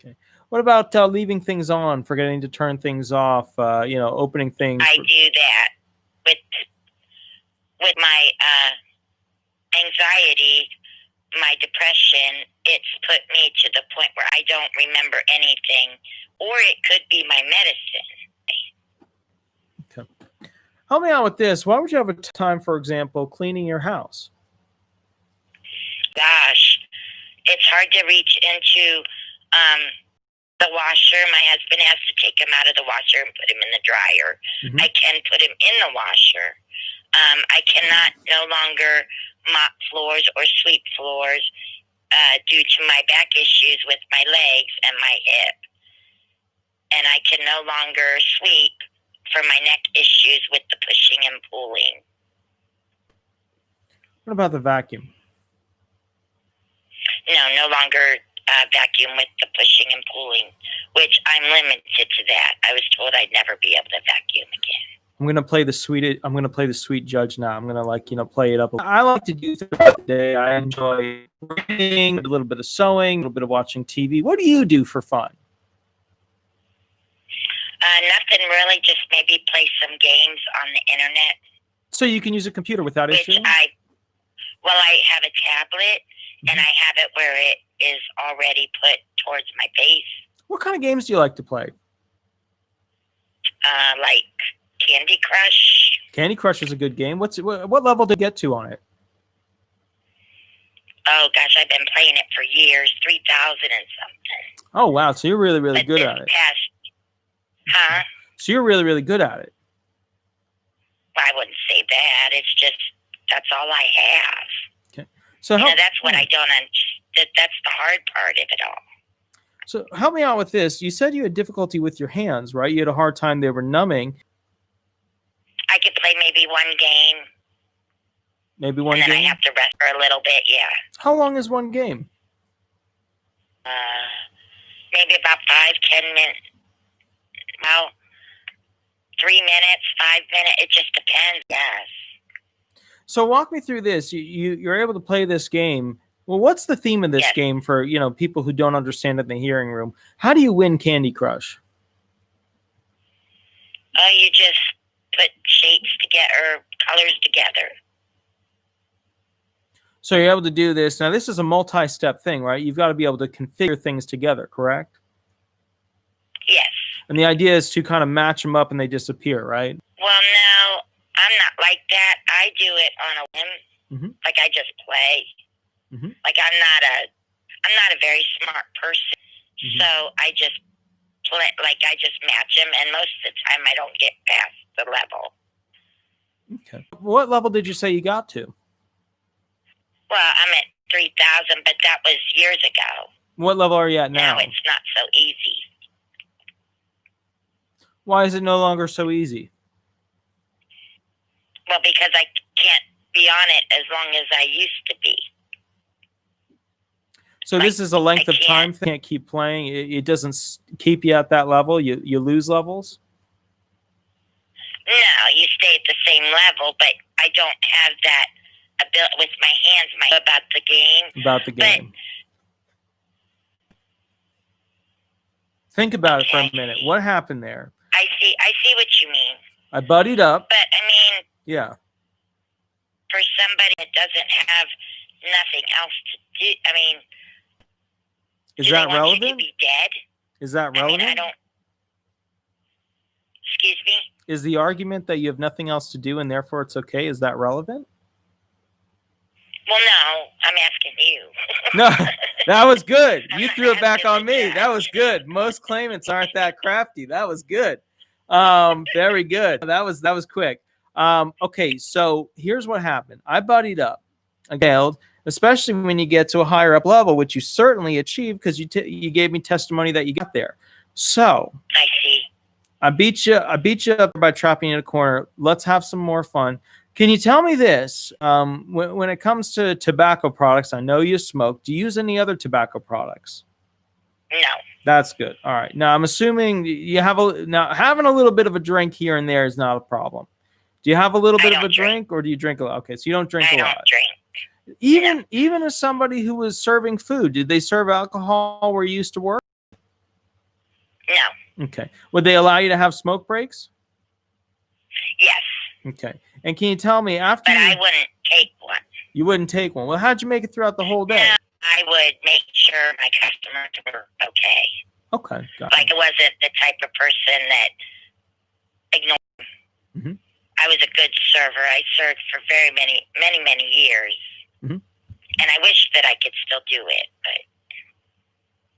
S1: Okay. What about leaving things on, forgetting to turn things off, opening things?
S2: I do that. With my anxiety, my depression, it's put me to the point where I don't remember anything, or it could be my medicine.
S1: Okay. Help me out with this. Why would you have a time, for example, cleaning your house?
S2: Gosh, it's hard to reach into the washer. My husband has to take him out of the washer and put him in the dryer.
S1: Mm-hmm.
S2: I can put him in the washer. I cannot no longer mop floors or sweep floors due to my back issues with my legs and my hip. And I can no longer sweep for my neck issues with the pushing and pulling.
S1: What about the vacuum?
S2: No longer vacuum with the pushing and pulling, which I'm limited to that. I was told I'd never be able to vacuum again. I'm gonna play
S1: the sweet judge now. I'm gonna play it up. I like to do throughout the day. I enjoy reading, a little bit of sewing, a little bit of watching TV. What do you do for fun?
S2: Nothing really. Just maybe play some games on the internet.
S1: So you can use a computer without issue?
S2: I have a tablet, and I have it where it is already put towards my face.
S1: What kind of games do you like to play?
S2: Like Candy Crush.
S1: Candy Crush is a good game. What level did you get to on it?
S2: Oh gosh, I've been playing it for years, 3,000 and something.
S1: Oh wow, so you're really, really good at it.
S2: Huh?
S1: So you're really, really good at it.
S2: Well, I wouldn't say that. It's just that's all I have.
S1: Okay. So
S2: that's what I don't understand. That's the hard part of it all.
S1: So help me out with this. You said you had difficulty with your hands, right? You had a hard time; they were numbing.
S2: I could play maybe one game.
S1: Maybe one
S2: game? And then
S1: game?
S2: I have to rest for a little bit, yeah.
S1: How long is one game?
S2: Maybe about 5-10 minutes. Well, 3 minutes, 5 minutes. It just depends. Yes.
S1: So walk me through this. You're able to play this game. Well, what's the theme of this game for people who don't understand it in the hearing room? How do you win Candy Crush?
S2: Oh, you just put shapes together, or colors together.
S1: So you're able to do this. Now, this is a multi-step thing, right? You've got to be able to configure things together, correct?
S2: Yes.
S1: And the idea is to kind of match them up and they disappear, right?
S2: Well, no, I'm not like that. I do it on a whim. Like I just play. Like I'm not a very smart person, so I just play. Like I just match them, and most of the time I don't get past the level.
S1: Okay. What level did you say you got to?
S2: Well, I'm at 3,000, but that was years ago.
S1: What level are you at now?
S2: Now it's not so easy.
S1: Why is it no longer so easy?
S2: Well, because I can't be on it as long as I used to be.
S1: So this is a length of time thing. You can't keep playing. It doesn't keep you at that level. You lose levels?
S2: No, you stay at the same level, but I don't have that ability with my hands. About the game.
S1: About the game. Think about it for a minute. What happened there?
S2: I see what you mean.
S1: I buddied up.
S2: But I mean,
S1: yeah.
S2: For somebody that doesn't have nothing else to do, I mean,
S1: is that relevant?
S2: You to be dead?
S1: Is that relevant?
S2: I mean, I don't. Excuse me?
S1: Is the argument that you have nothing else to do and therefore it's okay, is that relevant?
S2: Well, no, I'm asking you.
S1: No, that was good. You threw it back on me. That was good. Most claimants aren't that crafty. That was good. Very good. That was quick. Okay, so here's what happened. I buddied up. I failed, especially when you get to a higher up level, which you certainly achieved because you gave me testimony that you got there. So
S2: I see.
S1: I beat you up by trapping you in a corner. Let's have some more fun. Can you tell me this? When it comes to tobacco products, I know you smoke. Do you use any other tobacco products?
S2: No.
S1: That's good. All right. Now, I'm assuming you have having a little bit of a drink here and there is not a problem. Do you have a little bit of a drink, or do you drink a lot? Okay, so you don't drink a lot. I don't drink. Even as somebody who was serving food, did they serve alcohol where you used to work?
S2: No.
S1: Okay. Would they allow you to have smoke breaks?
S2: Yes.
S1: Okay. And can you tell me after?
S2: But I wouldn't take one.
S1: You wouldn't take one. Well, how'd you make it throughout the whole day?
S2: No, I would make sure my customers were okay.
S1: Okay. Got it.
S2: Like I wasn't the type of person that ignored them. I was a good server. I served for many years. And I wish that I could still do it, but.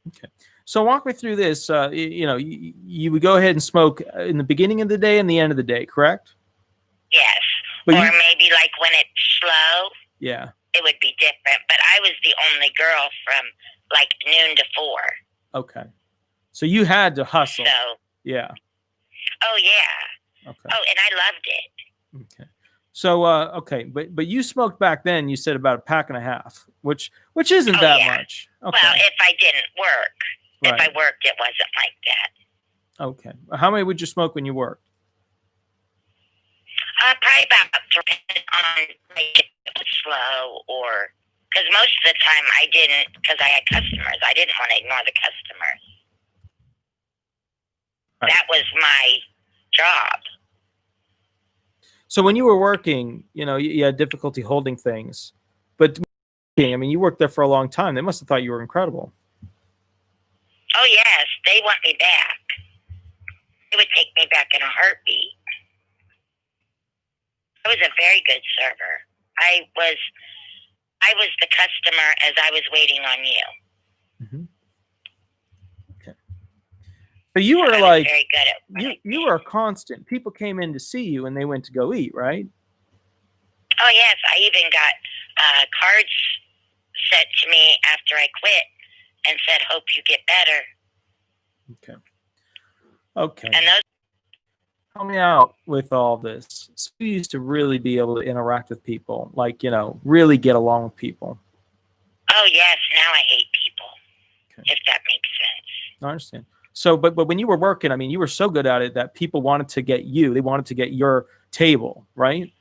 S1: Okay. So walk me through this. You would go ahead and smoke in the beginning of the day and the end of the day, correct?
S2: Yes. Or maybe like when it's slow.
S1: Yeah.
S2: It would be different. But I was the only girl from like noon to 4.
S1: Okay. So you had to hustle.
S2: So.
S1: Yeah.
S2: Oh, yeah.
S1: Okay.
S2: Oh, and I loved it.
S1: Okay. So, okay. But you smoked back then, you said about a pack and a half, which isn't that much. Okay.
S2: Well, if I didn't work.
S1: Right.
S2: If I worked, it wasn't like that.
S1: Okay. How many would you smoke when you worked?
S2: Probably about 3 on like it was slow, or because most of the time I didn't, because I had customers. I didn't want to ignore the customers. Right. That was my job.
S1: So when you were working, you had difficulty holding things, but I mean, you worked there for a long time. They must have thought you were incredible.
S2: Oh, yes. They want me back. They would take me back in a heartbeat. I was a very good server. I was the customer as I was waiting on you.
S1: Okay. But you were like,
S2: very good at
S1: you were a constant. People came in to see you and they went to go eat, right?
S2: Oh, yes. I even got cards sent to me after I quit. And said, "Hope you get better."
S1: Okay.
S2: And those.
S1: Help me out with all this. So you used to really be able to interact with people, like really get along with people.
S2: Oh yes, now I hate people.
S1: Okay.
S2: if that makes sense.
S1: I understand. So, but when you were working, I mean, you were so good at it that people wanted to get you. They wanted to get your table, right?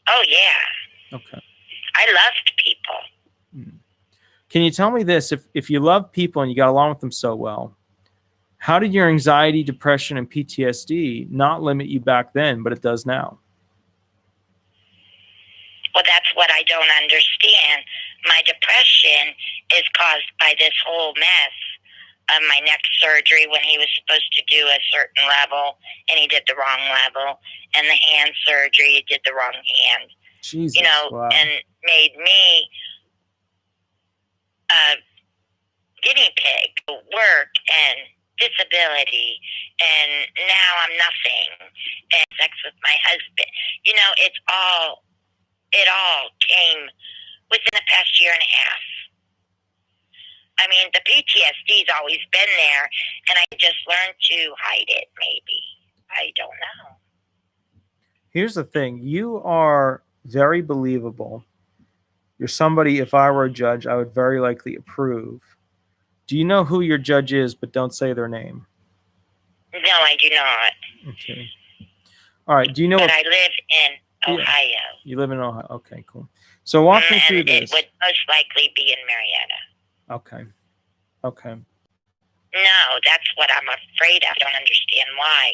S2: Oh, yeah.
S1: Okay.
S2: I loved people.
S1: Can you tell me this? If you love people and you got along with them so well, how did your anxiety, depression, and PTSD not limit you back then, but it does now?
S2: Well, that's what I don't understand. My depression is caused by this whole mess of my neck surgery when he was supposed to do a certain level, and he did the wrong level, and the hand surgery, he did the wrong hand.
S1: Jesus,
S2: you know,
S1: wow.
S2: And made me a guinea pig, work and disability, and now I'm nothing, and sex with my husband. You know, it all came within the past year and a half. I mean, the PTSD's always been there, and I just learned to hide it, maybe. I don't know.
S1: Here's the thing. You are very believable. You're somebody, if I were a judge, I would very likely approve. Do you know who your judge is, but don't say their name?
S2: No, I do not.
S1: Okay. All right. Do you know
S2: But
S1: what...
S2: I live in Ohio.
S1: You live in Ohio. Okay, cool. So walk me through this.
S2: It would most likely be in Marietta.
S1: Okay. Okay.
S2: No, that's what I'm afraid of. I don't understand why.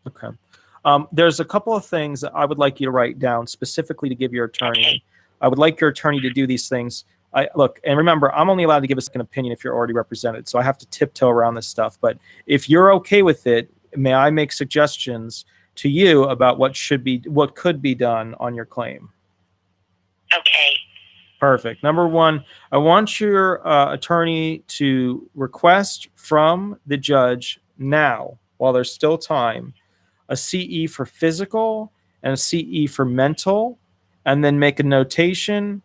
S1: Okay. There's a couple of things that I would like you to write down specifically to give your attorney.
S2: Okay.
S1: I would like your attorney to do these things. Look, and remember, I'm only allowed to give a second opinion if you're already represented, so I have to tiptoe around this stuff. But if you're okay with it, may I make suggestions to you about what could be done on your claim?
S2: Okay.
S1: Perfect. Number one, I want your attorney to request from the judge now, while there's still time, a CE for physical and a CE for mental, and then make a notation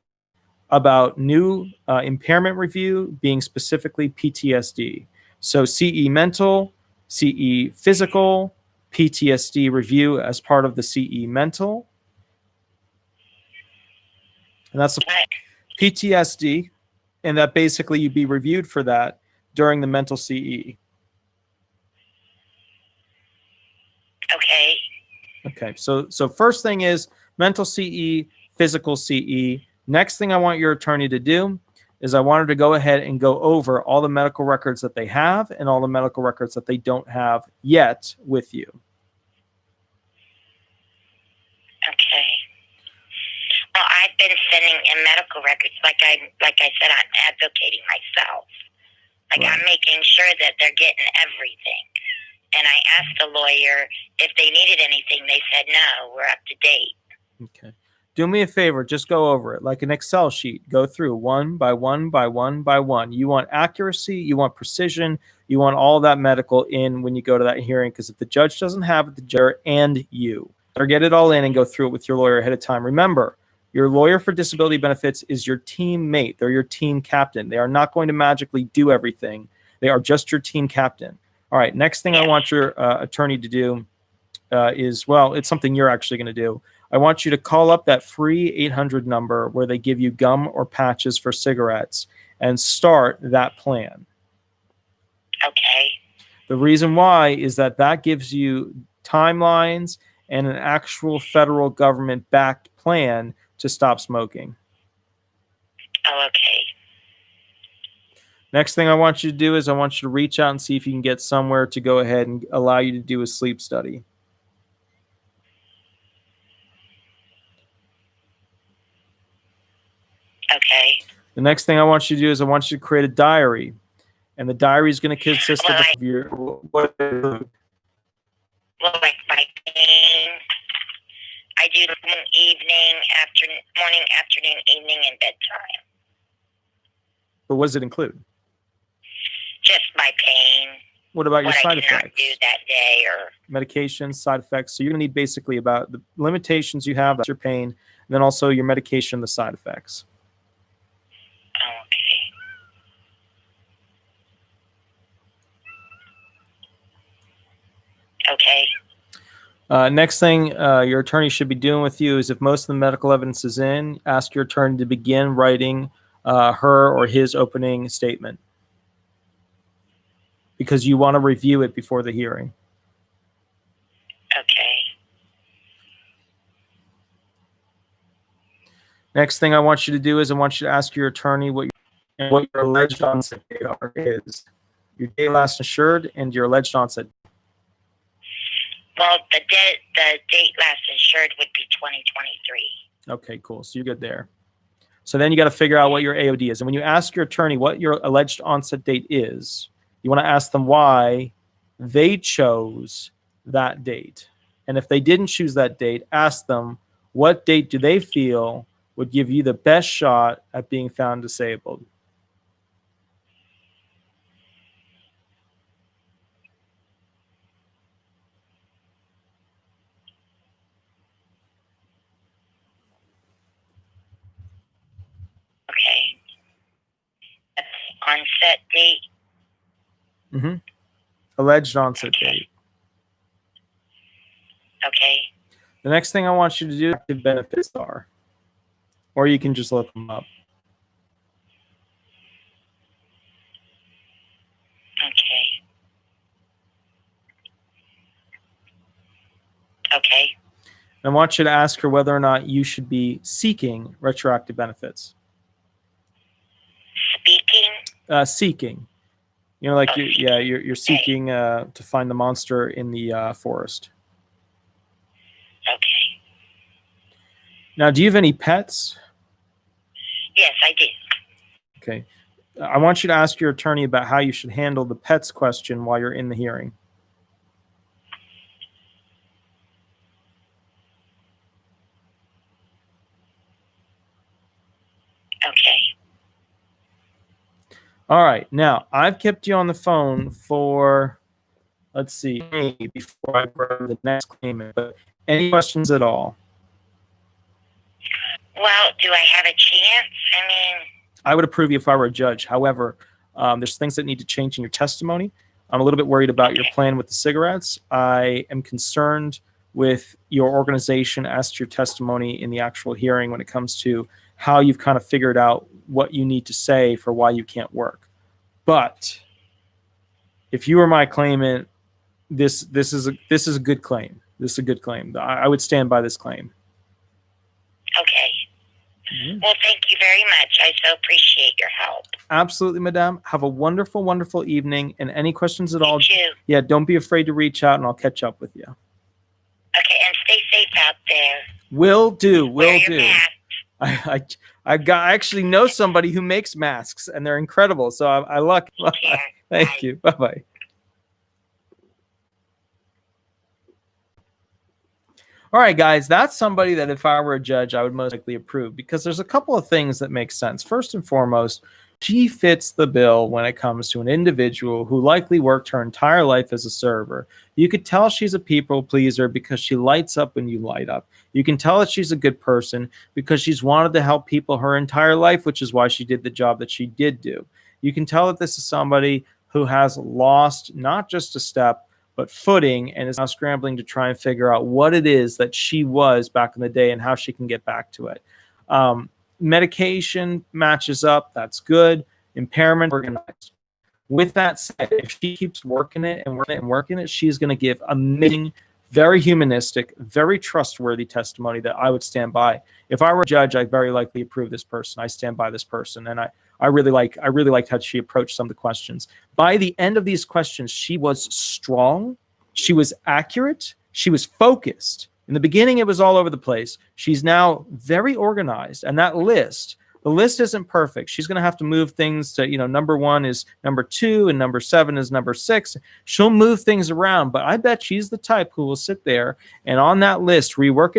S1: about new impairment review being specifically PTSD. So CE mental, CE physical, PTSD review as part of the CE mental. And that's the PTSD, and that basically you'd be reviewed for that during the mental CE.
S2: Okay.
S1: Okay, so first thing is mental CE, physical CE. Next thing I want your attorney to do is I want her to go ahead and go over all the medical records that they have and all the medical records that they don't have yet with you.
S2: Okay. Well, I've been sending in medical records. Like I said, I'm advocating myself. Like, right. I'm making sure that they're getting everything. And I asked the lawyer if they needed anything. They said, no, we're up to date.
S1: Okay. Do me a favor. Just go over it like an Excel sheet. Go through one by one by one by one. You want accuracy. You want precision. You want all that medical in when you go to that hearing. Because if the judge doesn't have it, the judge and you better get it all in and go through it with your lawyer ahead of time. Remember, your lawyer for disability benefits is your teammate. They're your team captain. They are not going to magically do everything. They are just your team captain. All right, next thing I want your attorney to do is, well, it's something you're actually going to do. I want you to call up that free 800 number where they give you gum or patches for cigarettes and start that plan.
S2: Okay.
S1: The reason why is that gives you timelines and an actual federal government-backed plan to stop smoking.
S2: Oh, okay.
S1: Next thing I want you to do is I want you to reach out and see if you can get somewhere to go ahead and allow you to do a sleep study.
S2: Okay.
S1: The next thing I want you to do is I want you to create a diary. And the diary is going to consist of your...
S2: Well, like my pain, I do evening, morning, afternoon, evening, and bedtime.
S1: But what does it include?
S2: Just my pain.
S1: What about your side
S2: effects? What I cannot do that day, or
S1: medications, side effects. So you're going to need basically about the limitations you have, that's your pain, and then also your medication, the side effects.
S2: Okay. Okay.
S1: Next thing your attorney should be doing with you is if most of the medical evidence is in, ask your attorney to begin writing her or his opening statement. because you want to review it before the hearing.
S2: Okay.
S1: Next thing I want you to do is I want you to ask your attorney what your alleged onset date is. Your day last insured and your alleged onset.
S2: Well, the date last insured would be 2023.
S1: Okay, cool. So you're good there. So then you got to figure out what your AOD is. And when you ask your attorney what your alleged onset date is, you want to ask them why they chose that date. And if they didn't choose that date, ask them what date do they feel would give you the best shot at being found disabled.
S2: Okay. That's onset date.
S1: Mm-hmm. Alleged onset date.
S2: Okay.
S1: The next thing I want you to do is active benefits are. Or you can just look them up.
S2: Okay. Okay.
S1: I want you to ask her whether or not you should be seeking retroactive benefits. Seeking. You know, like you're seeking to find the monster in the forest.
S2: Okay.
S1: Now, do you have any pets?
S2: Yes, I do.
S1: Okay. I want you to ask your attorney about how you should handle the pets question while you're in the hearing.
S2: Okay.
S1: All right. Now, I've kept you on the phone for, let's see, before I grab the next claimant. But any questions at all?
S2: Well, do I have a chance? I mean,
S1: I would approve you if I were a judge. However, there's things that need to change in your testimony. I'm a little bit worried about your plan with the cigarettes. I am concerned with your organization as to your testimony in the actual hearing when it comes to how you've kind of figured out what you need to say for why you can't work. But if you were my claimant, this is a good claim. This is a good claim. I would stand by this claim.
S2: okay. Well, thank you very much. I so appreciate your help.
S1: Absolutely, madame. Have a wonderful, wonderful evening. And any questions at all?
S2: You too.
S1: Yeah, don't be afraid to reach out, and I'll catch up with you.
S2: Okay, and stay safe out there.
S1: Will do.
S2: Wear
S1: Will
S2: your
S1: do.
S2: mask.
S1: I actually know somebody who makes masks, and they're incredible. So I luck.
S2: Yeah.
S1: Thank
S2: Bye.
S1: you. Bye-bye. All right, guys, that's somebody that if I were a judge, I would most likely approve because there's a couple of things that make sense. First and foremost, she fits the bill when it comes to an individual who likely worked her entire life as a server. You could tell she's a people pleaser because she lights up when you light up. You can tell that she's a good person because she's wanted to help people her entire life, which is why she did the job that she did do. You can tell that this is somebody who has lost not just a step, but footing, and is now scrambling to try and figure out what it is that she was back in the day and how she can get back to it. Medication matches up. That's good. Impairment organized. With that said, if she keeps working it and working it and working it, she's going to give amazing, very humanistic, very trustworthy testimony that I would stand by. If I were a judge, I'd very likely approve this person. I stand by this person, and I really liked how she approached some of the questions. By the end of these questions, she was strong, she was accurate, she was focused. In the beginning, it was all over the place. She's now very organized, and that list, the list isn't perfect. She's going to have to move things to, number 1 is number 2, and number 7 is number 6. She'll move things around, but I bet she's the type who will sit there and on that list, rework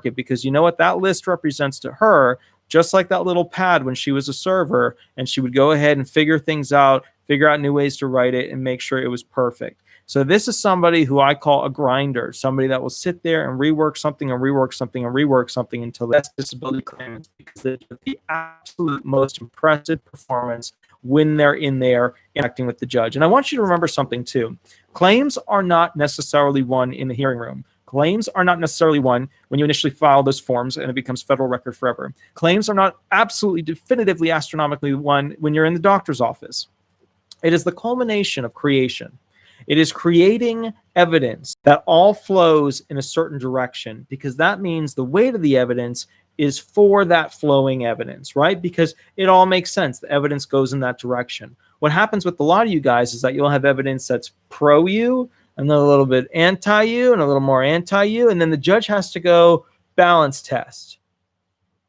S1: it, because you know what that list represents to her. Just like that little pad when she was a server, and she would go ahead and figure things out, figure out new ways to write it, and make sure it was perfect. So this is somebody who I call a grinder, somebody that will sit there and rework something and rework something and rework something until that's disability claimants, because they're the absolute most impressive performance when they're in there interacting with the judge. And I want you to remember something too. Claims are not necessarily won in the hearing room. Claims are not necessarily won when you initially file those forms and it becomes federal record forever. Claims are not absolutely definitively astronomically won when you're in the doctor's office. It is the culmination of creation. It is creating evidence that all flows in a certain direction, because that means the weight of the evidence is for that flowing evidence, right? Because it all makes sense. The evidence goes in that direction. What happens with a lot of you guys is that you'll have evidence that's pro you, and then a little bit anti you, and a little more anti you, and then the judge has to go balance test.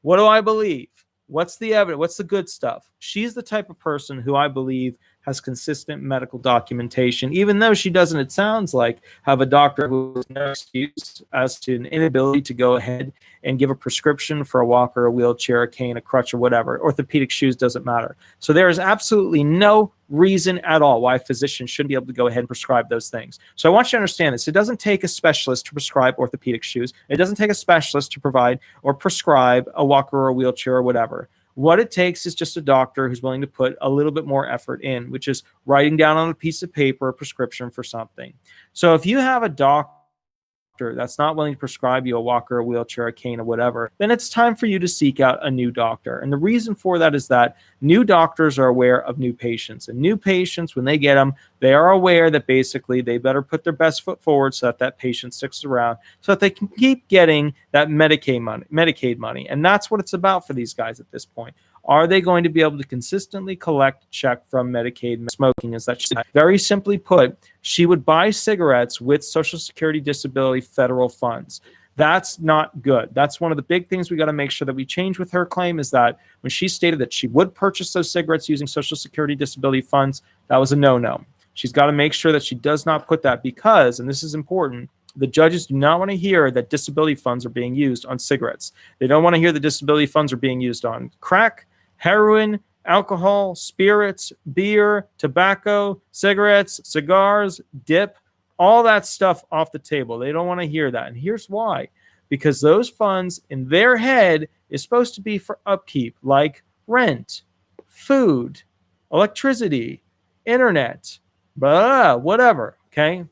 S1: What do I believe? What's the evidence? What's the good stuff? She's the type of person who I believe has consistent medical documentation, even though she doesn't, it sounds like, have a doctor who has no excuse as to an inability to go ahead and give a prescription for a walker, a wheelchair, a cane, a crutch, or whatever. Orthopedic shoes, doesn't matter. So there is absolutely no reason at all why a physician shouldn't be able to go ahead and prescribe those things. So I want you to understand this. It doesn't take a specialist to prescribe orthopedic shoes. It doesn't take a specialist to provide or prescribe a walker or a wheelchair or whatever. What it takes is just a doctor who's willing to put a little bit more effort in, which is writing down on a piece of paper a prescription for something. So if you have a doctor that's not willing to prescribe you a walker, a wheelchair, a cane, or whatever, then it's time for you to seek out a new doctor. And the reason for that is that new doctors are aware of new patients. And new patients, when they get them, they are aware that basically they better put their best foot forward so that that patient sticks around, so that they can keep getting that Medicaid money. And that's what it's about for these guys at this point. Are they going to be able to consistently collect a check from Medicaid? Smoking is that, very simply put, she would buy cigarettes with Social Security, disability, federal funds. That's not good. That's one of the big things we got to make sure that we change with her claim, is that when she stated that she would purchase those cigarettes using Social Security, disability funds, that was a no-no. She's got to make sure that she does not put that, because, and this is important, the judges do not want to hear that disability funds are being used on cigarettes. They don't want to hear that disability funds are being used on crack, heroin, alcohol, spirits, beer, tobacco, cigarettes, cigars, dip, all that stuff off the table. They don't want to hear that. And here's why. Because those funds in their head is supposed to be for upkeep, like rent, food, electricity, internet, blah, whatever, okay?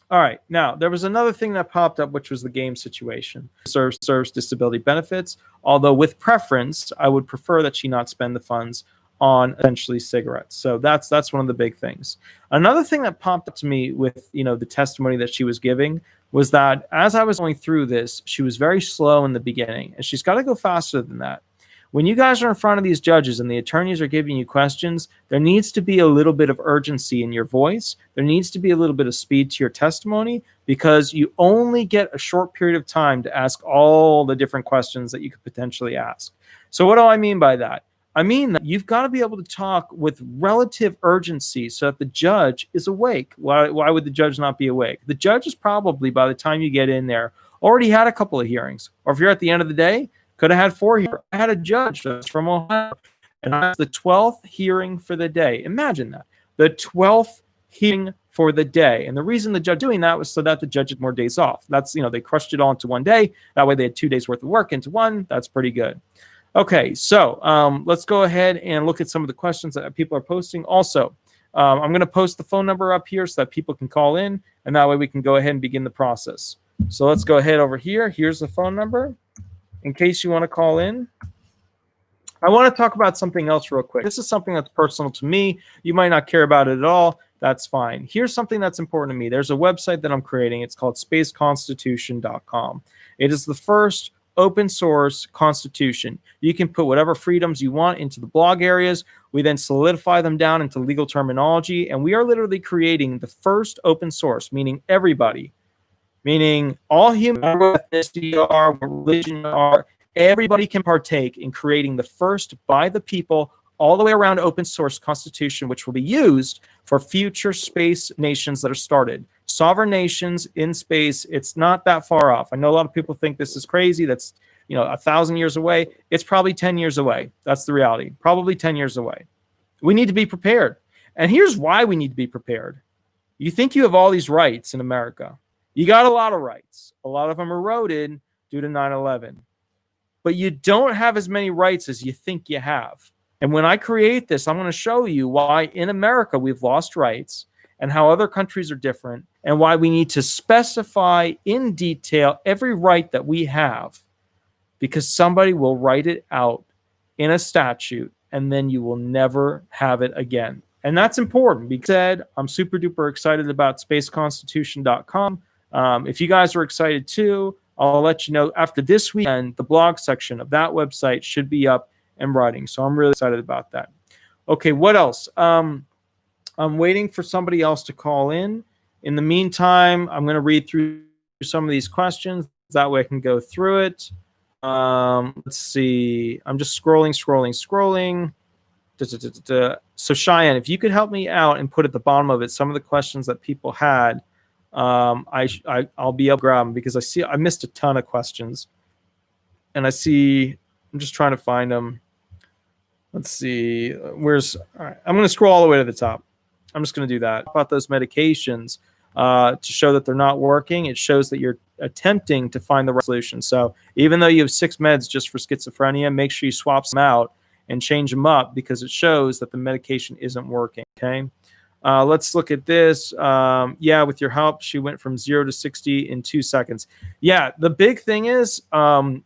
S1: All right, now there was another thing that popped up, which was the game situation. Serves disability benefits, although with preference, I would prefer that she not spend the funds on essentially cigarettes. So that's one of the big things. Another thing that popped up to me with the testimony that she was giving was that as I was going through this, she was very slow in the beginning, and she's got to go faster than that. When you guys are in front of these judges and the attorneys are giving you questions, there needs to be a little bit of urgency in your voice. There needs to be a little bit of speed to your testimony, because you only get a short period of time to ask all the different questions that you could potentially ask. So what do I mean by that? I mean that you've got to be able to talk with relative urgency so that the judge is awake. Why would the judge not be awake? The judge is probably, by the time you get in there, already had a couple of hearings. Or if you're at the end of the day, could have had 4 hearings. I had a judge that's from Ohio, and I was the 12th hearing for the day. Imagine that. The 12th hearing for the day. And the reason the judge doing that was so that the judge had more days off. That's, they crushed it all into one day. That way they had 2 days worth of work into one. That's pretty good. Okay, so let's go ahead and look at some of the questions that people are posting. Also, I'm going to post the phone number up here so that people can call in, and that way we can go ahead and begin the process. So let's go ahead over here. Here's the phone number in case you want to call in. I want to talk about something else real quick. This is something that's personal to me. You might not care about it at all. That's fine. Here's something that's important to me. There's a website that I'm creating. It's called spaceconstitution.com. It is the first open source constitution. You can put whatever freedoms you want into the blog areas. We then solidify them down into legal terminology, and we are literally creating the first open source, meaning everybody, meaning all human, ethnicity are, what religion are, everybody can partake in creating the first by the people, all the way around open source constitution, which will be used for future space nations that are started. Sovereign nations in space, it's not that far off. I know a lot of people think this is crazy. That's 1,000 years away. It's probably 10 years away. That's the reality. Probably 10 years away. We need to be prepared. And here's why we need to be prepared. You think you have all these rights in America. You got a lot of rights. A lot of them eroded due to 9/11. But you don't have as many rights as you think you have. And when I create this, I'm going to show you why in America we've lost rights, and how other countries are different, and why we need to specify in detail every right that we have, because somebody will write it out in a statute, and then you will never have it again. And that's important because I'm super duper excited about spaceconstitution.com. If you guys are excited too, I'll let you know after this weekend, the blog section of that website should be up and running. So I'm really excited about that. Okay, what else? I'm waiting for somebody else to call in. In the meantime, I'm going to read through some of these questions. That way I can go through it. Let's see. I'm just scrolling. So Cheyenne, if you could help me out and put at the bottom of it some of the questions that people had, I'll be able to grab them because I missed a ton of questions, and I'm just trying to find them. Let's see, all right, I'm going to scroll all the way to the top. I'm just going to do that. About those medications to show that they're not working, it shows that you're attempting to find the right solution. So even though you have 6 meds just for schizophrenia, make sure you swap them out and change them up because it shows that the medication isn't working, okay? Let's look at this. Yeah, with your help, she went from 0 to 60 in 2 seconds. Yeah, the big thing is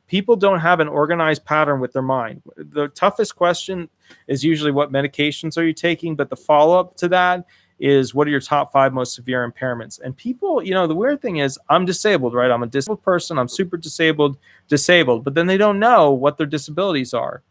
S1: people don't have an organized pattern with their mind. The toughest question is usually what medications are you taking, but the follow-up to that is what are your top 5 most severe impairments? And people, the weird thing is I'm disabled, right? I'm a disabled person. I'm super disabled, but then they don't know what their disabilities are.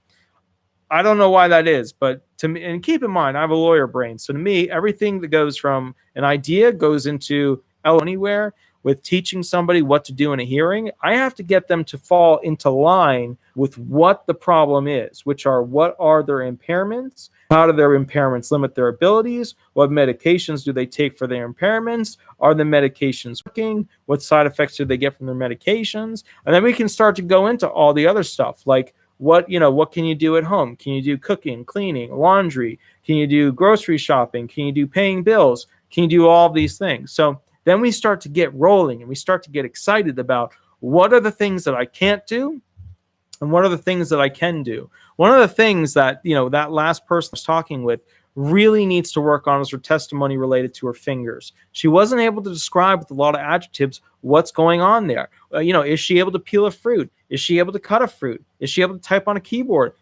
S1: I don't know why that is, but to me, and keep in mind, I have a lawyer brain. So to me, everything that goes from an idea goes into anywhere. With teaching somebody what to do in a hearing, I have to get them to fall into line with what the problem is, which are what are their impairments? How do their impairments limit their abilities? What medications do they take for their impairments? Are the medications working? What side effects do they get from their medications? And then we can start to go into all the other stuff like, what can you do at home? Can you do cooking, cleaning, laundry? Can you do grocery shopping? Can you do paying bills? Can you do all of these things? So then we start to get rolling and we start to get excited about what are the things that I can't do and what are the things that I can do. One of the things that, that last person I was talking with really needs to work on is her testimony related to her fingers. She wasn't able to describe with a lot of adjectives what's going on there. Is she able to peel a fruit? Is she able to cut a fruit? Is she able to type on a keyboard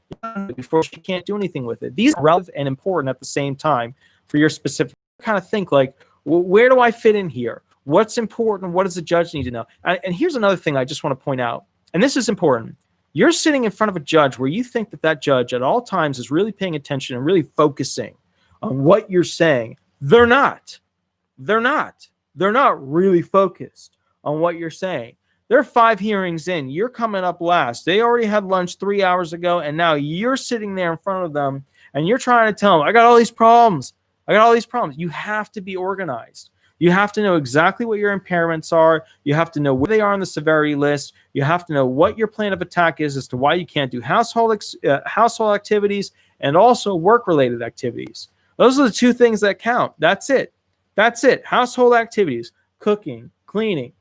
S1: before she can't do anything with it? These are relevant and important at the same time for your specific kind of think like, where do I fit in here? What's important? What does the judge need to know? And here's another thing I just want to point out, and this is important. You're sitting in front of a judge where you think that judge at all times is really paying attention and really focusing on what you're saying. They're not. They're not really focused on what you're saying. They're 5 hearings in. You're coming up last. They already had lunch 3 hours ago, and now you're sitting there in front of them, and you're trying to tell them, I got all these problems. You have to be organized. You have to know exactly what your impairments are. You have to know where they are on the severity list. You have to know what your plan of attack is as to why you can't do household activities and also work-related activities. Those are the 2 things that count. That's it. Household activities, cooking, cleaning,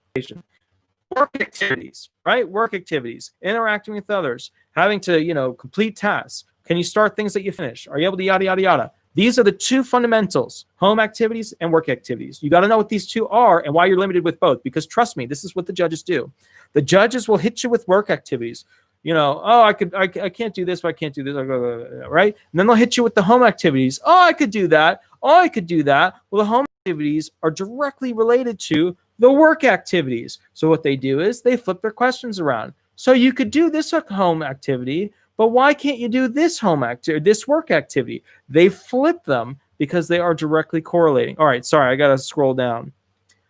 S1: work activities, right? Work activities, interacting with others, having to, complete tasks. Can you start things that you finish? Are you able to yada, yada, yada? These are the 2 fundamentals, home activities and work activities. You got to know what these 2 are and why you're limited with both, because trust me, this is what the judges do. The judges will hit you with work activities. I can't do this, but I can't do this, right? And then they'll hit you with the home activities. I could do that. Well, the home activities are directly related to the work activities. So what they do is they flip their questions around. So you could do this home activity, but why can't you do this this work activity? They flip them because they are directly correlating. All right, sorry, I got to scroll down.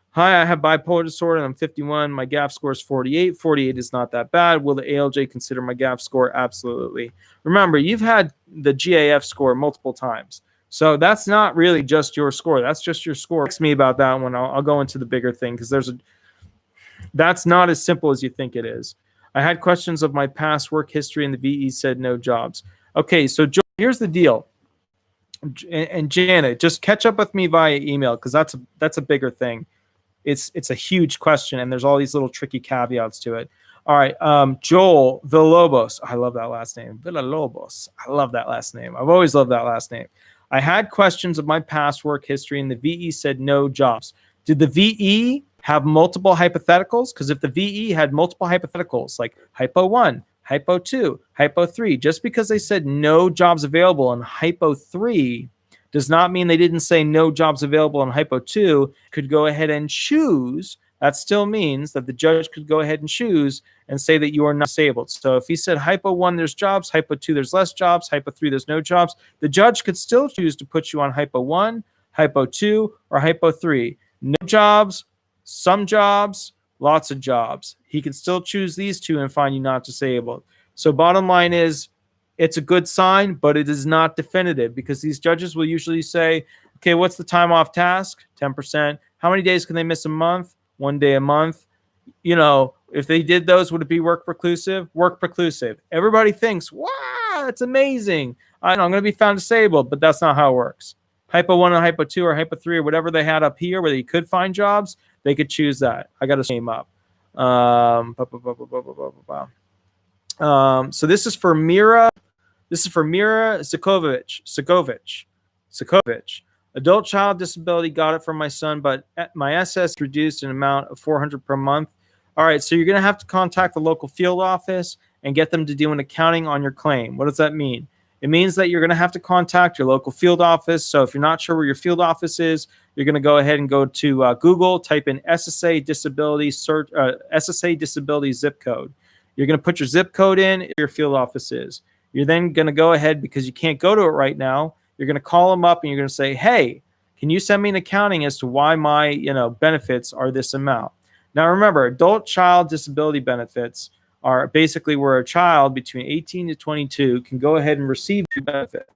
S1: Hi, I have bipolar disorder and I'm 51. My GAF score is 48. 48 is not that bad. Will the ALJ consider my GAF score? Absolutely. Remember, you've had the GAF score multiple times. So that's not really just your score. That's just your score. Ask me about that one. I'll go into the bigger thing because that's not as simple as you think it is. I had questions of my past work history and the VE said no jobs. Okay, so Joe, here's the deal. And Janet, just catch up with me via email because that's a bigger thing. It's a huge question and there's all these little tricky caveats to it. All right, Joel Villalobos. I love that last name. Villalobos. I love that last name. I've always loved that last name. I had questions of my past work history and the VE said no jobs. Did the VE have multiple hypotheticals? Because if the VE had multiple hypotheticals, like hypo 1, hypo 2, hypo 3, just because they said no jobs available in hypo 3 does not mean they didn't say no jobs available in hypo 2, could go ahead and choose. That still means that the judge could go ahead and choose and say that you are not disabled. So if he said hypo 1, there's jobs, hypo 2, there's less jobs, hypo 3, there's no jobs, the judge could still choose to put you on hypo 1, hypo 2, or hypo 3. No jobs, some jobs, lots of jobs. He can still choose these two and find you not disabled. So bottom line is, it's a good sign, but it is not definitive, because these judges will usually say, okay, what's the time off task? 10%. How many days can they miss a month? 1 day a month. You know, if they did those, would it be work preclusive? Work preclusive. Everybody thinks, wow, that's amazing. I'm going to be found disabled, but that's not how it works. Hypo 1 and hypo 2 or hypo 3 or whatever they had up here where they could find jobs, they could choose that. I got to name up. So this is for Mira. This is for Mira Zakovic. Adult child disability, got it from my son, but my SS reduced an amount of $400 per month. All right, so you're going to have to contact the local field office and get them to do an accounting on your claim. What does that mean? It means that you're going to have to contact your local field office. So if you're not sure where your field office is, you're going to go ahead and go to Google, type in SSA disability search, SSA disability zip code. You're going to put your zip code in, your field office is. You're then going to go ahead, because you can't go to it right now, you're going to call them up and you're going to say, hey, can you send me an accounting as to why my benefits are this amount? Now remember, adult child disability benefits are basically where a child between 18 to 22 can go ahead and receive benefits.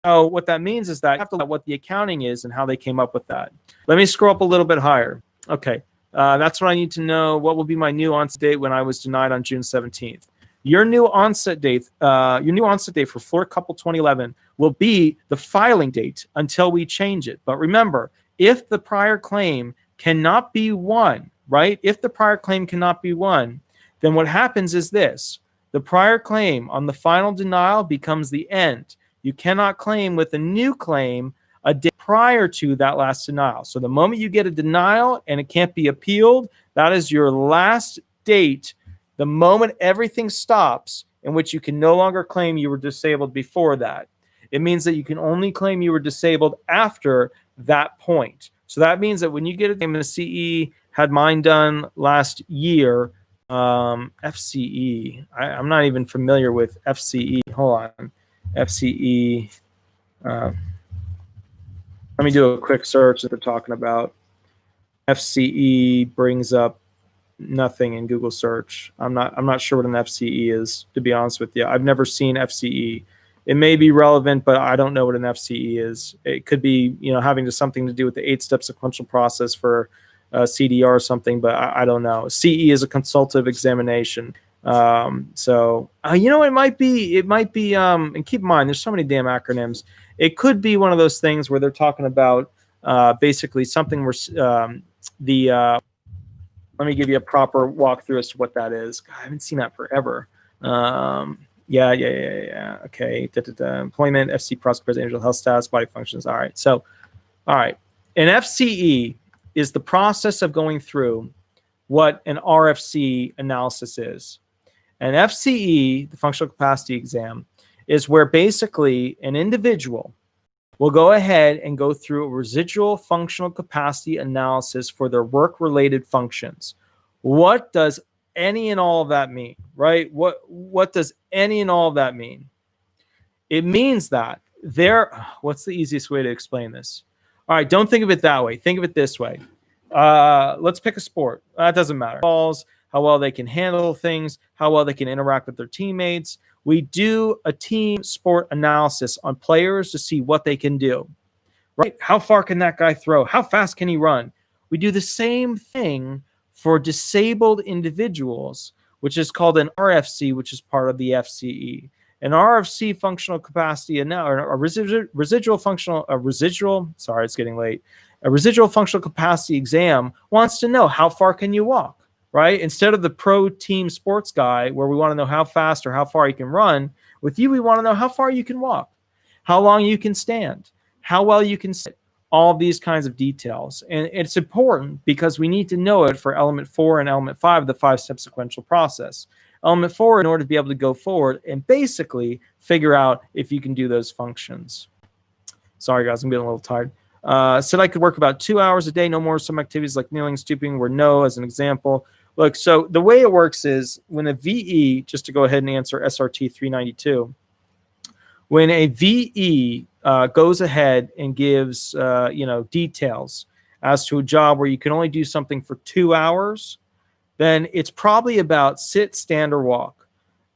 S1: So what that means is that you have to look at what the accounting is and how they came up with that. Let me scroll up a little bit higher. Okay, that's what I need to know. What will be my new onset date when I was denied on June 17th? Your new onset date for Florida Couple 2011 will be the filing date until we change it. But remember, if the prior claim cannot be won, right? If the prior claim cannot be won, then what happens is this. The prior claim on the final denial becomes the end. You cannot claim with a new claim a day prior to that last denial. So the moment you get a denial and it can't be appealed, that is your last date. The moment everything stops in which you can no longer claim you were disabled before that. It means that you can only claim you were disabled after that point. So that means that when you get a claim in a CE, had mine done last year, FCE. I'm not even familiar with FCE. Hold on. FCE. Let me do a quick search that they're talking about. FCE brings up nothing in Google search. I'm not sure what an FCE is, to be honest with you. I've never seen FCE. It may be relevant, but I don't know what an FCE is. It could be, having something to do with the 8-step sequential process for CDR or something, but I don't know. CE is a consultative examination. It might be, and keep in mind, there's so many damn acronyms. It could be one of those things where they're talking about basically something where let me give you a proper walkthrough as to what that is. God, I haven't seen that forever. Yeah. Okay. Employment, FC, prospect, presidential health status, body functions. All right. So, all right. An FCE is the process of going through what an RFC analysis is. An FCE, the functional capacity exam, is where basically an individual will go ahead and go through a residual functional capacity analysis for their work-related functions. What does any and all of that mean, right? What does any and all of that mean? It means that what's the easiest way to explain this? All right, don't think of it that way. Think of it this way. Let's pick a sport. That doesn't matter. Balls, how well they can handle things, how well they can interact with their teammates. We do a team sport analysis on players to see what they can do, right? How far can that guy throw? How fast can he run? We do the same thing for disabled individuals, which is called an RFC, which is part of the FCE. An RFC functional capacity, or a residual functional capacity exam wants to know how far can you walk, right? Instead of the pro team sports guy where we want to know how fast or how far you can run, with you, we want to know how far you can walk, how long you can stand, how well you can sit, all these kinds of details. And it's important because we need to know it for element 4 and element 5 of the 5-step sequential process. element forward in order to be able to go forward and basically figure out if you can do those functions. Sorry, guys, I'm getting a little tired. Said I could work about 2 hours a day, no more. Some activities like kneeling, stooping were no, as an example. Look, so the way it works is when a VE, just to go ahead and answer SRT 392, when a VE goes ahead and gives details as to a job where you can only do something for 2 hours, then it's probably about sit, stand, or walk.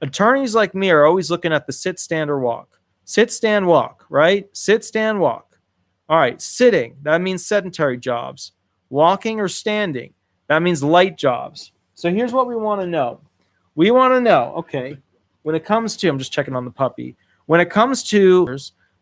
S1: Attorneys like me are always looking at the sit, stand, or walk. Sit, stand, walk, right? Sit, stand, walk. All right, sitting, that means sedentary jobs. Walking or standing, that means light jobs. So here's what we want to know. We want to know, okay, when it comes to, I'm just checking on the puppy. When it comes to,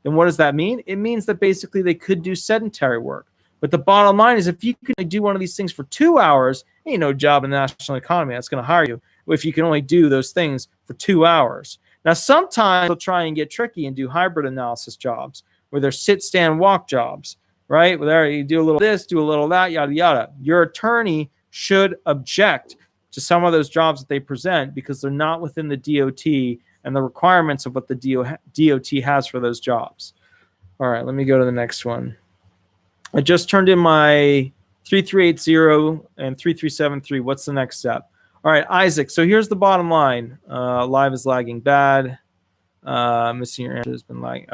S1: then what does that mean? It means that basically they could do sedentary work. But the bottom line is if you can do one of these things for 2 hours, ain't no job in the national economy that's going to hire you if you can only do those things for 2 hours. Now, sometimes they'll try and get tricky and do hybrid analysis jobs where they're sit, stand, walk jobs, right? Where you do a little this, do a little that, yada, yada. Your attorney should object to some of those jobs that they present because they're not within the DOT and the requirements of what the DOT has for those jobs. All right, let me go to the next one. I just turned in my 3380 and 3373. What's the next step? All right, Isaac. So here's the bottom line. Live is lagging bad. Missing your answer has been lagging.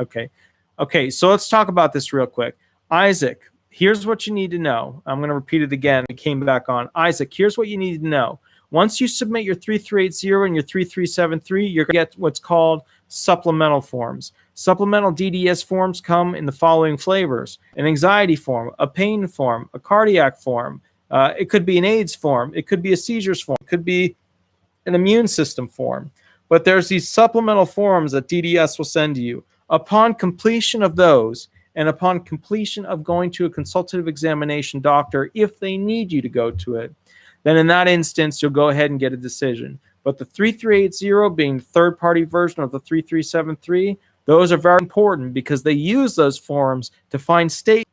S1: Okay, so let's talk about this real quick. Isaac, here's what you need to know. I'm going to repeat it again. It came back on. Isaac, here's what you need to know. Once you submit your 3380 and your 3373, you're going to get what's called supplemental forms. Supplemental DDS forms come in the following flavors: an anxiety form, a pain form, a cardiac form. It could be an AIDS form. It could be a seizures form. It could be an immune system form. But there's these supplemental forms that DDS will send to you. Upon completion of those, and upon completion of going to a consultative examination doctor, if they need you to go to it, then in that instance, you'll go ahead and get a decision. But the 3380 being the third-party version of the 3373, those are very important because they use those forms to find state.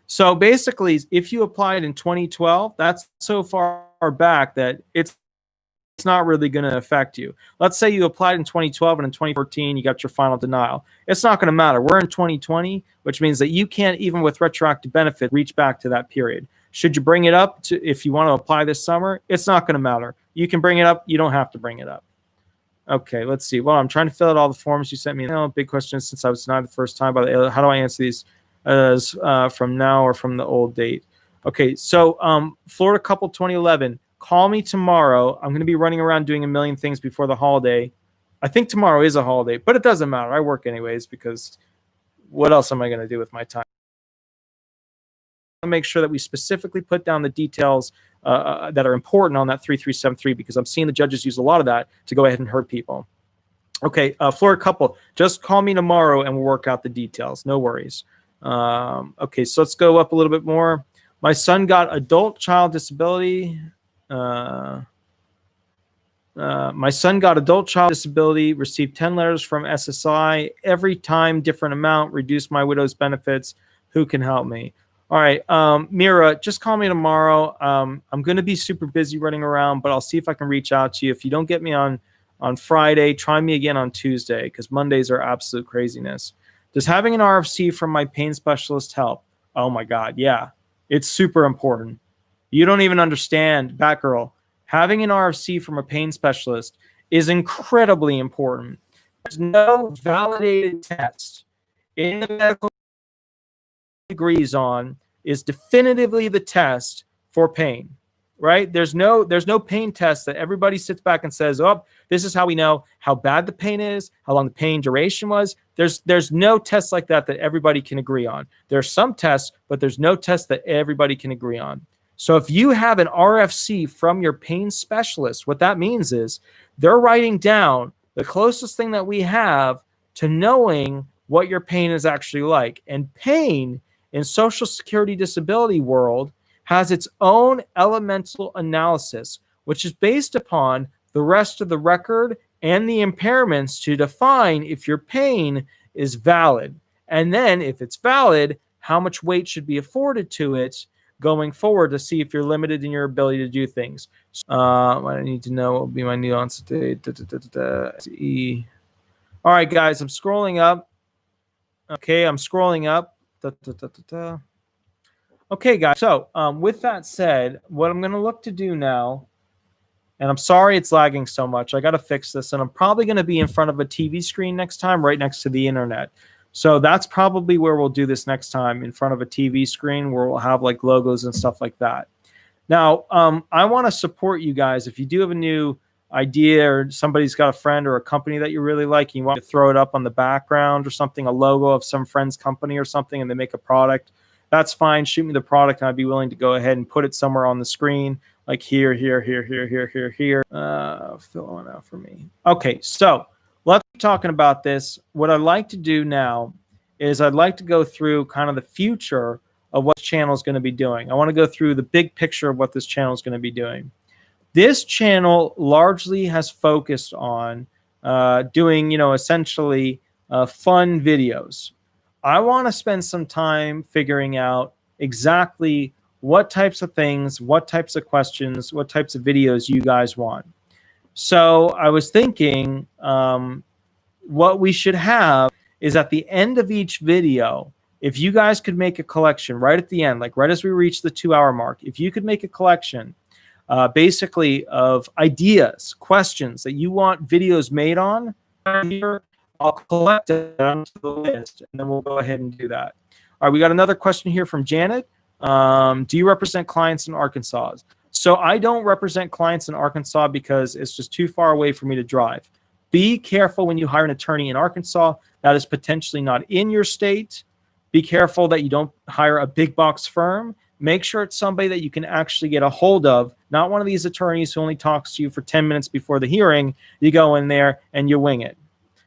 S1: So basically, if you applied in 2012, that's so far back that it's not really going to affect you. Let's say you applied in 2012 and in 2014 you got your final denial. It's not going to matter. We're in 2020, which means that you can't, even with retroactive benefit, reach back to that period. Should you bring it up to if you want to apply this summer? It's not going to matter. You can bring it up. You don't have to bring it up. Okay, let's see. Well, I'm trying to fill out all the forms you sent me. Big question since I was denied the first time by the ALJ. How do I answer these as from now or from the old date? Okay, so Florida couple 2011. Call me tomorrow. I'm going to be running around doing a million things before the holiday. I think tomorrow is a holiday, but it doesn't matter. I work anyways because what else am I going to do with my time? Make sure that we specifically put down the details that are important on that 3373 because I'm seeing the judges use a lot of that to go ahead and hurt people. Okay, Florida couple, just call me tomorrow and we'll work out the details. No worries. Okay, so let's go up a little bit more. My son got adult child disability. My son got adult child disability, received 10 letters from SSI. Every time, different amount, reduced my widow's benefits. Who can help me? All right, Mira, just call me tomorrow. I'm going to be super busy running around, but I'll see if I can reach out to you. If you don't get me on Friday, try me again on Tuesday because Mondays are absolute craziness. Does having an RFC from my pain specialist help? Oh, my God, yeah. It's super important. You don't even understand, Batgirl. Having an RFC from a pain specialist is incredibly important. There's no validated test in the medical agrees on is definitively the test for pain, right? There's no pain test that everybody sits back and says, oh, this is how we know how bad the pain is, how long the pain duration was. There's no test like that everybody can agree on. There's some tests, but there's no test that everybody can agree on. So if you have an RFC from your pain specialist, what that means is they're writing down the closest thing that we have to knowing what your pain is actually like. And pain in Social Security disability world has its own elemental analysis, which is based upon the rest of the record and the impairments to define if your pain is valid. And then if it's valid, how much weight should be afforded to it going forward to see if you're limited in your ability to do things. What I need to know will be my nuance today. All right, guys, I'm scrolling up. Okay, I'm scrolling up. Okay, guys. So with that said, what I'm going to look to do now, and I'm sorry it's lagging so much. I got to fix this, and I'm probably going to be in front of a TV screen next time, right next to the internet. So that's probably where we'll do this next time, in front of a TV screen where we'll have like logos and stuff like that. Now, I want to support you guys. If you do have a new idea, or somebody's got a friend or a company that you really like, and you want to throw it up on the background or something, a logo of some friend's company or something, and they make a product, that's fine. Shoot me the product, and I'd be willing to go ahead and put it somewhere on the screen, like here. Fill one out for me. Okay, so let's keep talking about this. What I'd like to do now is I'd like to go through kind of the future of what this channel is going to be doing. I want to go through the big picture of what this channel is going to be doing. This channel largely has focused on doing, essentially fun videos. I want to spend some time figuring out exactly what types of things, what types of questions, what types of videos you guys want. So I was thinking what we should have is at the end of each video, if you guys could make a collection right at the end, like right as we reach the 2-hour mark, if you could make a collection basically of ideas, questions that you want videos made on here, I'll collect it onto the list, and then we'll go ahead and do that. All right, we got another question here from Janet. Do you represent clients in Arkansas? So I don't represent clients in Arkansas because it's just too far away for me to drive. Be careful when you hire an attorney in Arkansas that is potentially not in your state. Be careful that you don't hire a big box firm. Make sure it's somebody that you can actually get a hold of, not one of these attorneys who only talks to you for 10 minutes before the hearing. You go in there and you wing it.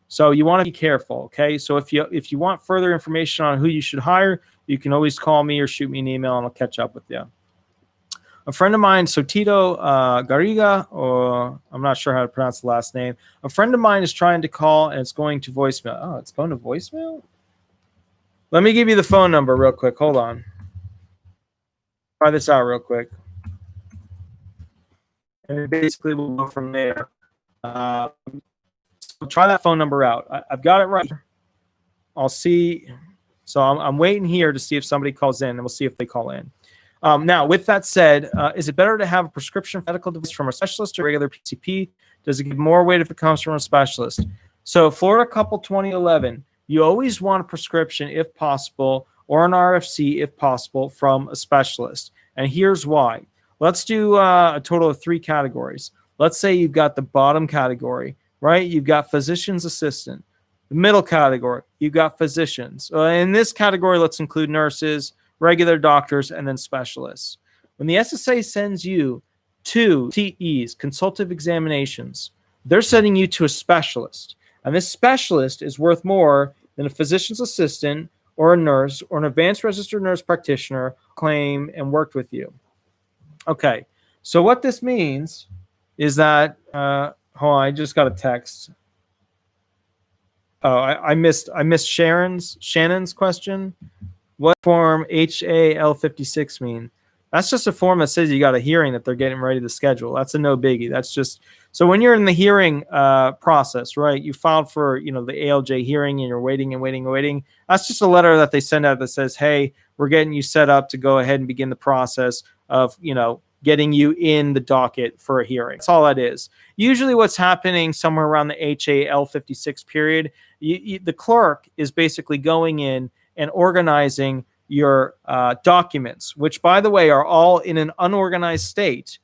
S1: So you want to be careful, okay? So if you want further information on who you should hire, you can always call me or shoot me an email, and I'll catch up with you. A friend of mine, Sotito Garriga, or I'm not sure how to pronounce the last name. A friend of mine is trying to call, and it's going to voicemail. Oh, it's going to voicemail? Let me give you the phone number real quick. Hold on. Try this out real quick. And basically we'll go from there. So try that phone number out. I've got it right. I'll see. So I'm waiting here to see if somebody calls in, and we'll see if they call in. Now, with that said, is it better to have a prescription medical device from a specialist or regular PCP? Does it give more weight if it comes from a specialist? So Florida Couple 2011, you always want a prescription if possible, or an RFC if possible, from a specialist. And here's why. Let's do a total of 3 categories. Let's say you've got the bottom category, right? You've got physician's assistant. The middle category, you've got physicians. In this category, let's include nurses, regular doctors, and then specialists. When the SSA sends you 2 TEs, consultative examinations, they're sending you to a specialist. And this specialist is worth more than a physician's assistant or a nurse or an advanced registered nurse practitioner claim and worked with you. Okay, so what this means is that, hold on, I just got a text. Oh, I missed Shannon's question. What form HAL 56 mean? That's just a form that says you got a hearing that they're getting ready to schedule. That's a no biggie. That's just, so when you're in the hearing process, right? You filed for, the ALJ hearing and you're waiting. That's just a letter that they send out that says, hey, we're getting you set up to go ahead and begin the process of, getting you in the docket for a hearing. That's all that is. Usually what's happening somewhere around the HAL 56 period, the clerk is basically going in and organizing your documents, which, by the way, are all in an unorganized state.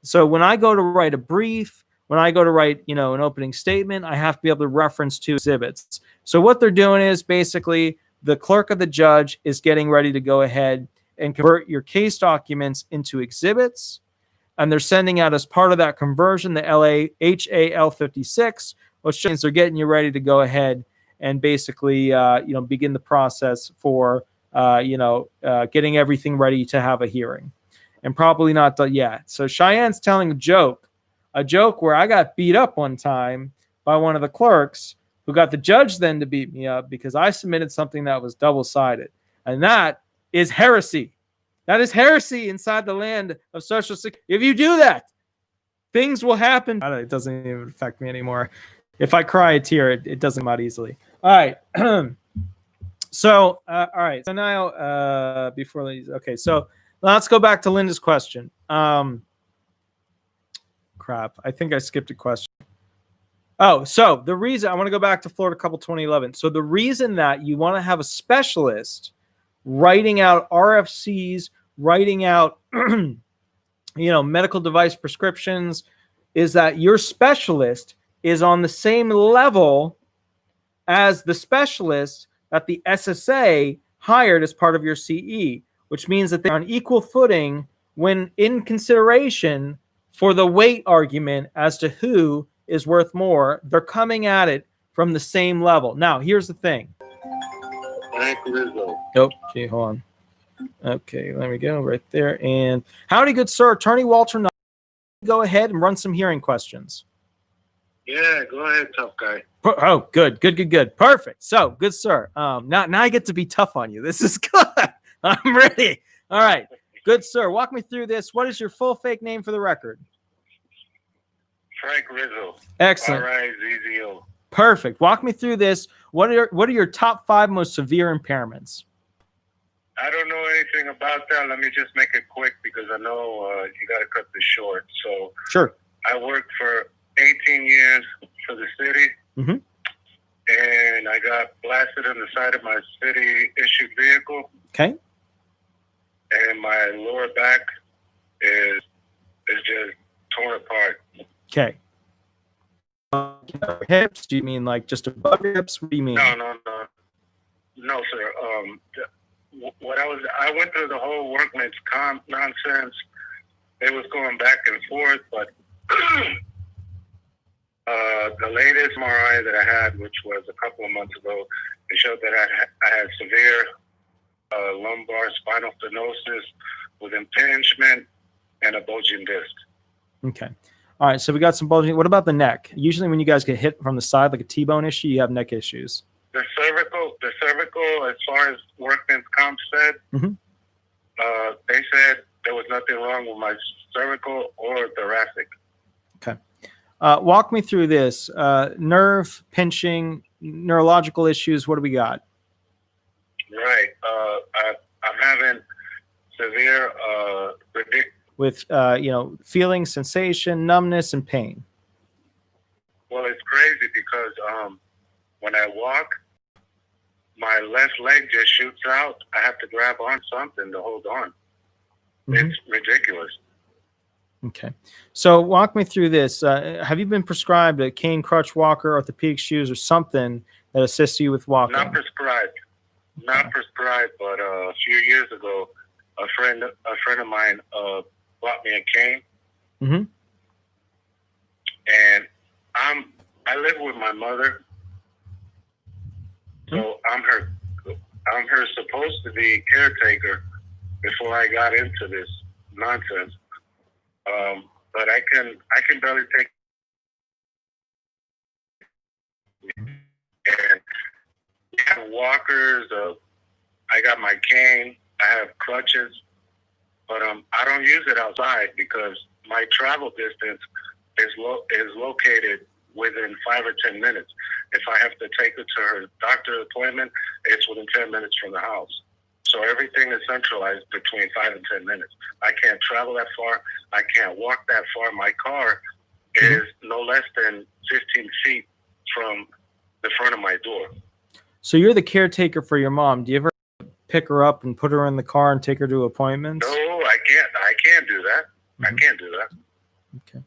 S1: So when I go to write a brief, when I go to write, an opening statement, I have to be able to reference 2 exhibits. So what they're doing is basically the clerk of the judge is getting ready to go ahead and convert your case documents into exhibits. And they're sending out, as part of that conversion, the HAL 56, which means they're getting you ready to go ahead and basically, begin the process for, getting everything ready to have a hearing. And probably not done yet. So Cheyenne's telling a joke where I got beat up one time by one of the clerks who got the judge then to beat me up because I submitted something that was double-sided. And that is heresy. That is heresy inside the land of Social Security. If you do that, things will happen. It doesn't even affect me anymore. If I cry a tear, it doesn't come out easily. All right. So, all right. So now, before these, okay. So let's go back to Linda's question. Crap. I think I skipped a question. Oh, so the reason I want to go back to Florida Couple 2011. So the reason that you want to have a specialist writing out RFCs, writing out, medical device prescriptions, is that your specialist is on the same level as the specialist that the SSA hired as part of your CE, which means that they're on equal footing when in consideration for the weight argument as to who is worth more. They're coming at it from the same level. Now, here's the thing. Oh, okay, hold on. Okay, there we go, right there. And howdy, good sir, Attorney Walter Hnot. Go ahead and run some hearing questions.
S3: Yeah, go ahead, tough guy.
S1: Oh, good. Perfect. So, good sir. Now I get to be tough on you. This is good. I'm ready. All right. Good sir. Walk me through this. What is your full fake name for the record?
S3: Frank Rizzo.
S1: Excellent.
S3: R-I-Z-Z-O.
S1: Perfect. Walk me through this. What are your top 5 most severe impairments?
S3: I don't know anything about that. Let me just make it quick because I know you got to cut this short. So
S1: sure.
S3: I worked for 18 years for the city, and I got blasted on the side of my city-issued vehicle.
S1: Okay.
S3: And my lower back is just torn apart.
S1: Okay. Hips? Do you mean like just above your hips? What do you mean?
S3: No, sir. I went through the whole workman's comp nonsense. It was going back and forth, but the latest MRI that I had, which was a couple of months ago, it showed that I had severe lumbar spinal stenosis with impingement and a bulging disc. Okay.
S1: All right. So we got some bulging. What about the neck? Usually when you guys get hit from the side, like a T-bone issue, you have neck issues.
S3: The cervical, as far as workman's comp said, they said there was nothing wrong with my cervical or thoracic.
S1: Okay. Walk me through this. Nerve, pinching, neurological issues. What do we got?
S3: Right. I'm having severe
S1: with feeling, sensation, numbness, and pain.
S3: Well, it's crazy because when I walk, my left leg just shoots out. I have to grab on something to hold on. It's ridiculous.
S1: Okay. So walk me through this. Have you been prescribed a cane, crutch, walker, orthopedic shoes, or something that assists you with walking?
S3: Not prescribed. Not prescribed, but a few years ago, a friend of mine bought me a cane. And I live with my mother. So I'm her supposed to be caretaker before I got into this nonsense. But I can barely take. And we have walkers. I got my cane. I have crutches, but I don't use it outside because my travel distance is located within 5 or 10 minutes. If I have to take her to her doctor appointment, it's within 10 minutes from the house. So everything is centralized between 5 and 10 minutes. I can't travel that far. I can't walk that far. My car is no less than 15 feet from the front of my door.
S1: So you're the caretaker for your mom. Do you ever pick her up and put her in the car and take her to appointments?
S3: No, I can't do that. I can't do that.
S1: Okay.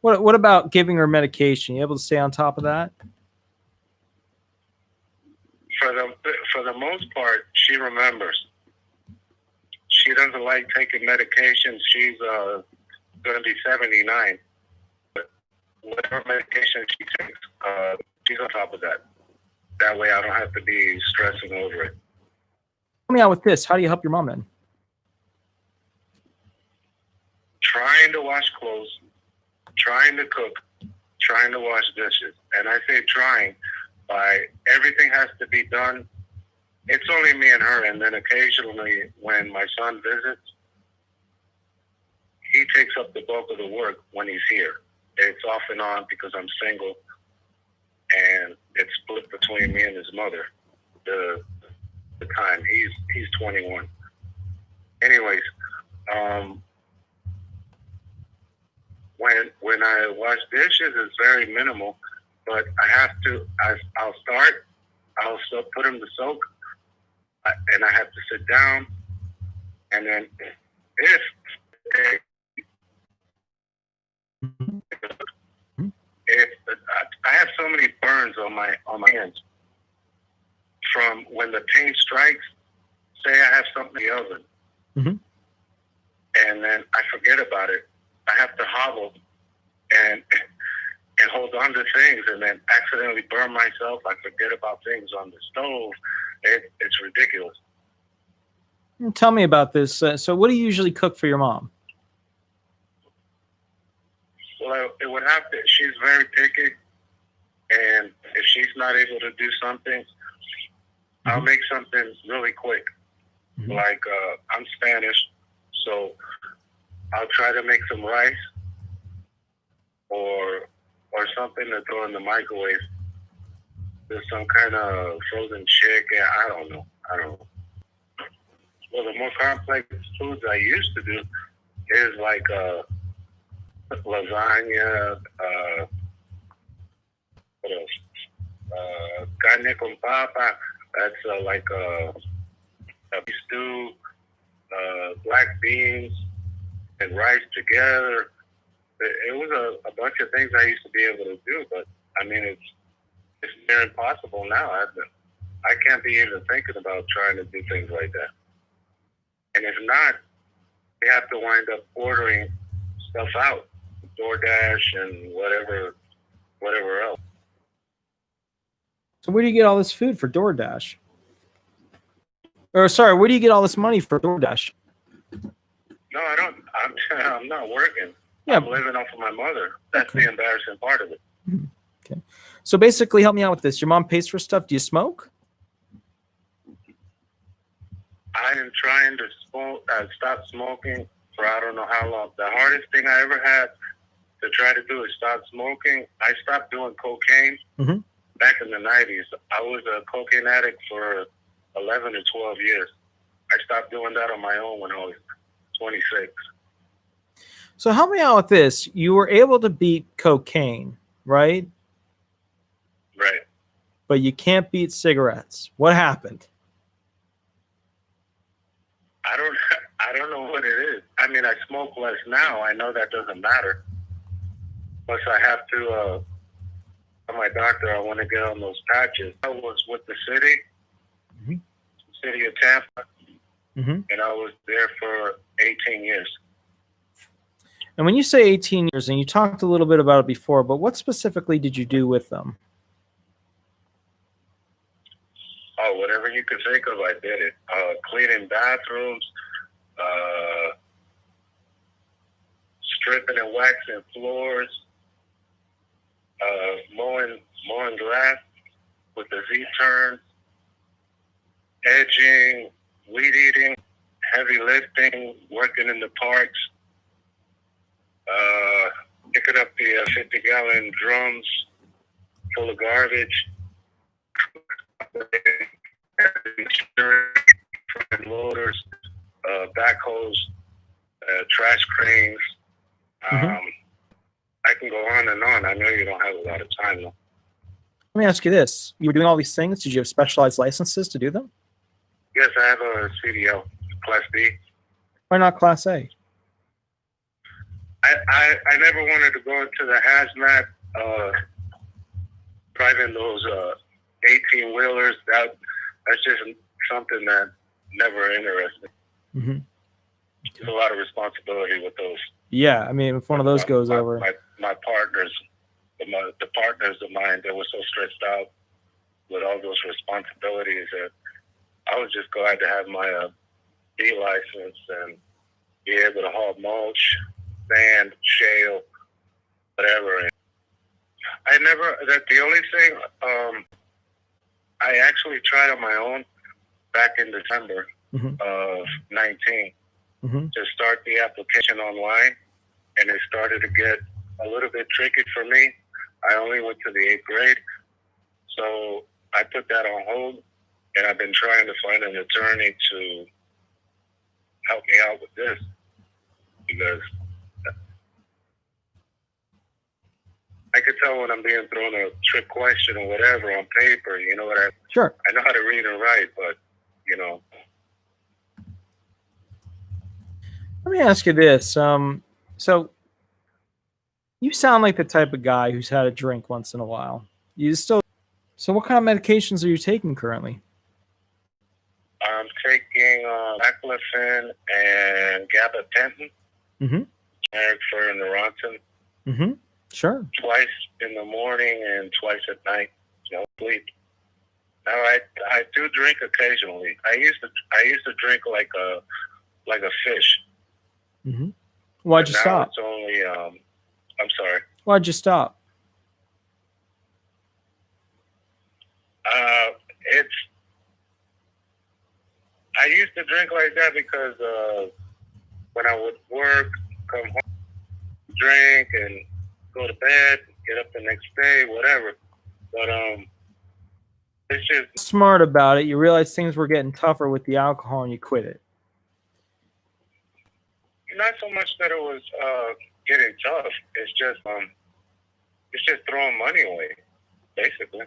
S1: What about giving her medication? You able to stay on top of that?
S3: For the most part, she remembers. She doesn't like taking medication. She's going to be 79. But whatever medication she takes, she's on top of that. That way I don't have to be stressing over it.
S1: Help me out with this. How do you help your mom then?
S3: Trying to wash clothes, trying to cook, trying to wash dishes. And I say trying by everything has to be done it's only me and her, and then occasionally when my son visits, he takes up the bulk of the work when he's here. It's off and on because I'm single, and it's split between me and his mother. The time he's 21. Anyways, when I wash dishes, it's very minimal, but I'll start. I'll put them to soak, and I have to sit down, and then if I have so many burns on my hands from when the pain strikes. Say I have something in the oven, and then I forget about it. I have to hobble and hold on to things, and then accidentally burn myself. I forget about things on the stove. It's ridiculous.
S1: Tell me about this. So what do you usually cook for your mom?
S3: Well, it would have to. She's very picky, and if she's not able to do something, I'll make something really quick. Like I'm Spanish, so I'll try to make some rice or something to throw in the microwave. There's some kind of frozen chicken. I don't know. Well, the more complex foods I used to do is like lasagna, what else? Carne con papa. That's like a stew, black beans and rice together. It was a bunch of things I used to be able to do, but I mean, it's near impossible now. I can't be even thinking about trying to do things like that. And if not, they have to wind up ordering stuff out, DoorDash and whatever else.
S1: So where do you get all this food for DoorDash? Or sorry, where do you get all this money for DoorDash?
S3: No, I don't. I'm not working.
S1: Yeah.
S3: I'm living off of my mother. That's the embarrassing part of it.
S1: Okay. So basically, help me out with this. Your mom pays for stuff. Do you smoke?
S3: I am trying to stop smoking for I don't know how long. The hardest thing I ever had to try to do is stop smoking. I stopped doing cocaine back in the 90s. I was a cocaine addict for 11 or 12 years. I stopped doing that on my own when I was 26.
S1: So help me out with this. You were able to beat cocaine, right?
S3: Right.
S1: But you can't beat cigarettes. What happened?
S3: I don't know what it is. I mean, I smoke less now. I know that doesn't matter. Plus, I have to tell my doctor I want to get on those patches. I was with the city of Tampa, and I was there for 18 years.
S1: And when you say 18 years, and you talked a little bit about it before, but what specifically did you do with them?
S3: Oh, whatever you could think of, I did it. Cleaning bathrooms, stripping and waxing floors, mowing grass with the Z-turns, edging, weed eating, heavy lifting, working in the parks, picking up the 50-gallon drums full of garbage, loaders, backhoes, trash cranes. I can go on and on. I know you don't have a lot of time though.
S1: Let me ask you this. You were doing all these things. Did you have specialized licenses to do them?
S3: Yes, I have a CDL, Class B.
S1: Why not Class A?
S3: I never wanted to go into the hazmat, driving those 18-wheelers. That's just something that never interested me. There's a lot of responsibility with those.
S1: Yeah, I mean, if one of those goes over.
S3: My partners, the partners of mine, they were so stressed out with all those responsibilities that I was just glad to have my B license and be able to haul mulch, sand, shale, whatever. The only thing I actually tried on my own back in December
S1: Mm-hmm.
S3: of 19
S1: Mm-hmm.
S3: to start the application online, and it started to get a little bit tricky for me. I only went to the 8th grade, so I put that on hold, and I've been trying to find an attorney to help me out with this, because I could tell when I'm being thrown a trick question or whatever on paper. You know what
S1: Sure.
S3: I know how to read and write, but you know.
S1: Let me ask you this. So you sound like the type of guy who's had a drink once in a while. You still. So what kind of medications are you taking currently?
S3: I'm taking baclofen and gabapentin,
S1: Mm-hmm.
S3: generic for Neurontin,
S1: Mm-hmm. Sure.
S3: twice in the morning and twice at night. No sleep. Now I do drink occasionally. I used to drink like a fish.
S1: Mm-hmm. Why'd you
S3: now
S1: stop?
S3: It's only I'm sorry.
S1: Why'd you stop?
S3: It's I used to drink like that because when I would work, come home, drink, and go to bed, get up the next day, whatever. But it's just
S1: Smart about it. You realized things were getting tougher with the alcohol, and you quit it.
S3: not so much that it was getting tough. It's just throwing money away, basically.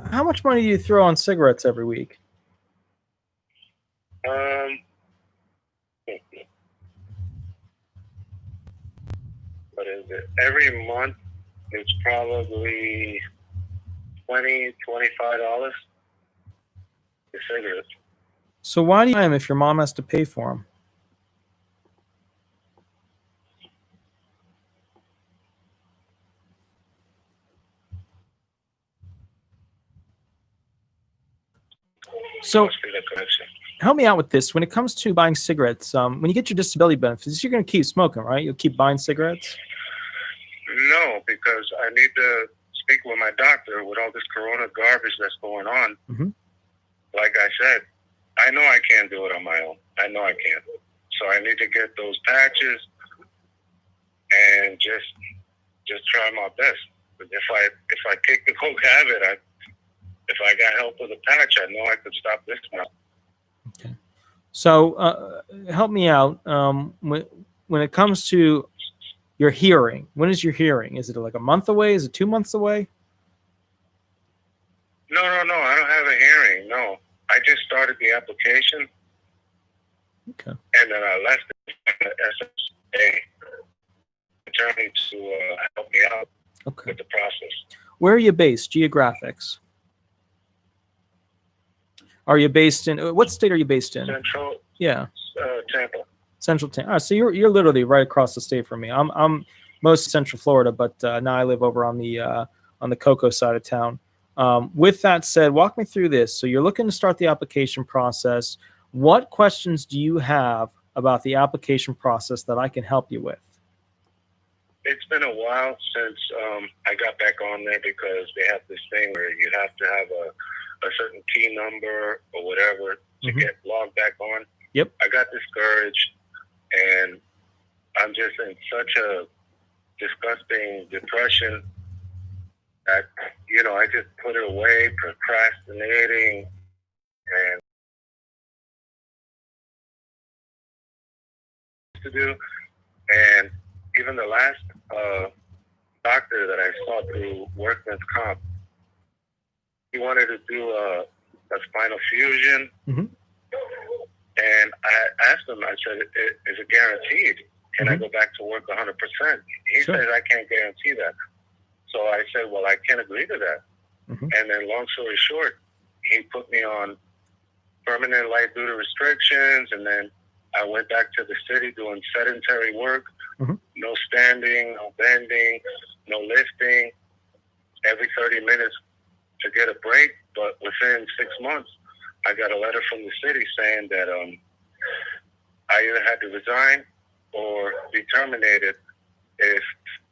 S1: How much money do you throw on cigarettes every week?
S3: What is it? Every month, it's probably $25 for cigarettes.
S1: So why do you buy them if your mom has to pay for them? So
S3: Must be the connection.
S1: help me out with this. When it comes to buying cigarettes, when you get your disability benefits, you're going to keep smoking, right? You'll keep buying cigarettes?
S3: No, because I need to speak with my doctor with all this corona garbage that's going on.
S1: Mm-hmm.
S3: Like I said, I know I can't do it on my own. I know I can't. So I need to get those patches and just try my best. But if I kick the coke habit, if I got help with a patch, I know I could stop this now.
S1: Okay. So help me out. When it comes to your hearing, when is your hearing? Is it like a month away? Is it 2 months away?
S3: No. I don't have a hearing. No. I just started the application.
S1: Okay.
S3: And then I left the SSA attorney to help me out with the process.
S1: Where are you based? Geographics. Are you based in what state are you based in?
S3: Central.
S1: Yeah.
S3: Tampa.
S1: Central Tampa. All right, so you're literally right across the state from me. I'm most Central Florida, but now I live over on the Cocoa side of town. With that said, walk me through this. So you're looking to start the application process. What questions do you have about the application process that I can help you with?
S3: It's been a while since I got back on there because they have this thing where you have to have a certain key number or whatever to get logged back on.
S1: Yep.
S3: I got discouraged, and I'm just in such a disgusting depression that, I just put it away, procrastinating, and to do. And even the last doctor that I saw through workman's comp, he wanted to do a spinal fusion.
S1: Mm-hmm.
S3: And I asked him, I said, is it guaranteed? Can I go back to work 100%? He
S1: Sure.
S3: says, I can't guarantee that. So I said, well, I can't agree to that.
S1: Mm-hmm.
S3: And then long story short, he put me on permanent light duty restrictions. And then I went back to the city doing sedentary work, no standing, no bending, no lifting, every 30 minutes to get a break. But within 6 months, I got a letter from the city saying that I either had to resign or be terminated if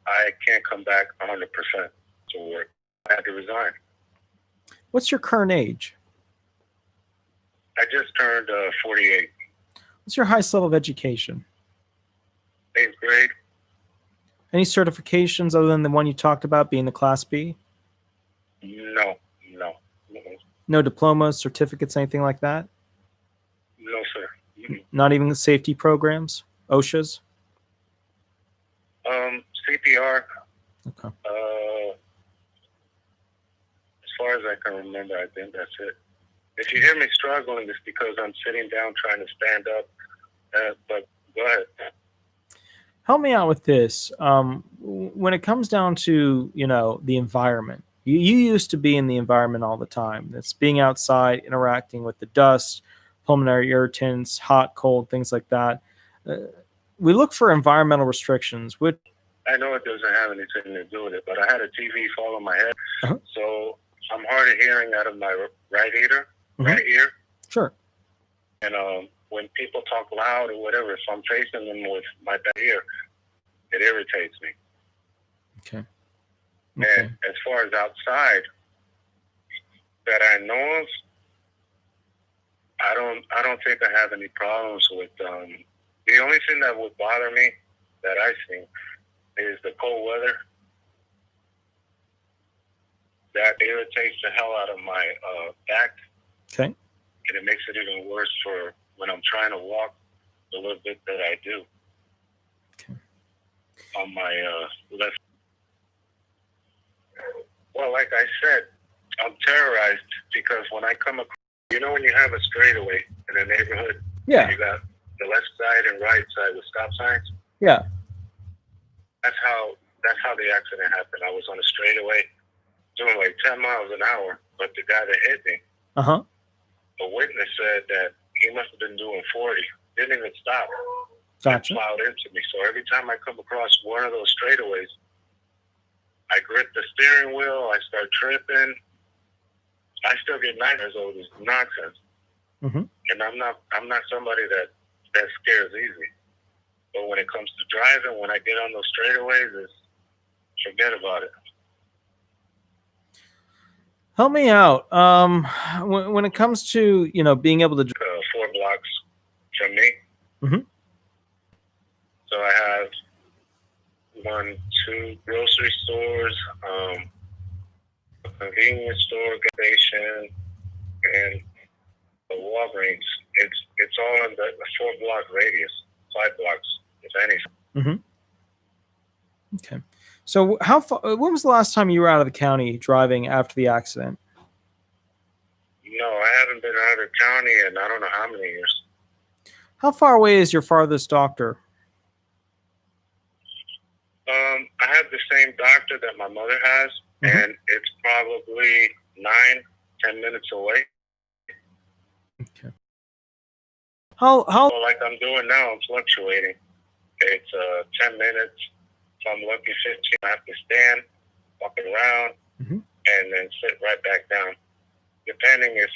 S3: I can't come back 100% to work. I had to resign.
S1: What's your current age?
S3: I just turned 48.
S1: What's your highest level of education?
S3: 8th grade.
S1: Any certifications other than the one you talked about being the Class B?
S3: No. Mm-mm.
S1: No diplomas, certificates, anything like that?
S3: No, sir. Mm-mm.
S1: Not even the safety programs, OSHAs?
S3: CPR.
S1: Okay.
S3: As far as I can remember, I think that's it. If you hear me struggling, it's because I'm sitting down trying to stand up. But go ahead.
S1: Help me out with this. When it comes down to, the environment, you used to be in the environment all the time. That's being outside, interacting with the dust, pulmonary irritants, hot, cold, things like that. We look for environmental restrictions, which
S3: I know it doesn't have anything to do with it, but I had a TV fall on my head,
S1: Uh-huh.
S3: so I'm hard of hearing out of my right ear.
S1: Mhm.
S3: Right ear.
S1: Sure.
S3: And when people talk loud or whatever, if I'm facing them with my back ear, it irritates me.
S1: Okay.
S3: And as far as outside, that I know of, I don't think I have any problems with. The only thing that would bother me that I see is the cold weather. That irritates the hell out of my back.
S1: Okay.
S3: And it makes it even worse for when I'm trying to walk the little bit that I do.
S1: Okay.
S3: On my left. Well, like I said, I'm terrorized because when I come across, when you have a straightaway in a neighborhood,
S1: Yeah.
S3: you got the left side and right side with stop signs.
S1: Yeah.
S3: That's how the accident happened. I was on a straightaway doing like 10 miles an hour, but the guy that hit me,
S1: Uh-huh.
S3: a witness said that he must have been doing 40. Didn't even stop.
S1: Gotcha.
S3: And plowed into me. So every time I come across one of those straightaways, I grip the steering wheel, I start tripping. I still get nightmares over this nonsense.
S1: Mm-hmm.
S3: And I'm not somebody that scares easy. But when it comes to driving, when I get on those straightaways, forget about it.
S1: Help me out. When it comes to, being able to
S3: 4 blocks from me.
S1: Mhm.
S3: So I have 1, 2 grocery stores, a convenience store, gas station, and a Walgreens. It's all in the 4-block radius, 5 blocks, if anything.
S1: Mm-hmm. Okay. So how far? When was the last time you were out of the county driving after the accident?
S3: No, I haven't been out of the county in I don't know how many years.
S1: How far away is your farthest doctor?
S3: I have the same doctor that my mother has, and it's probably 9-10 minutes away.
S1: Okay. How?
S3: So like I'm doing now, I'm fluctuating. It's 10 minutes. If I'm lucky, 15. I have to stand, walk around, and then sit right back down. Depending if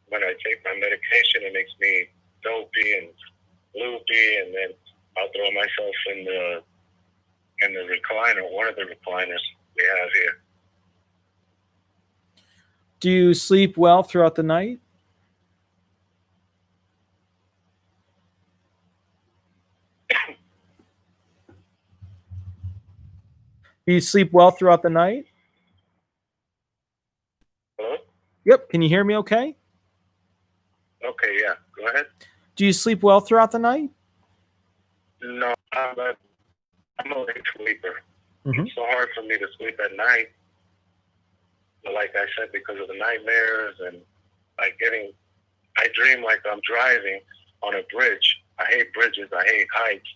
S3: when I take my medication, it makes me dopey and loopy, and then I'll throw myself in the recliner, one of the recliners we have here.
S1: Do you sleep well throughout the night? Do you sleep well throughout the night?
S3: Hello?
S1: Yep. Can you hear me okay?
S3: Okay, yeah. Go ahead.
S1: Do you sleep well throughout the night?
S3: No, I'm a late sleeper.
S1: Mhm.
S3: It's so hard for me to sleep at night. But like I said, because of the nightmares and I dream like I'm driving on a bridge. I hate bridges. I hate heights.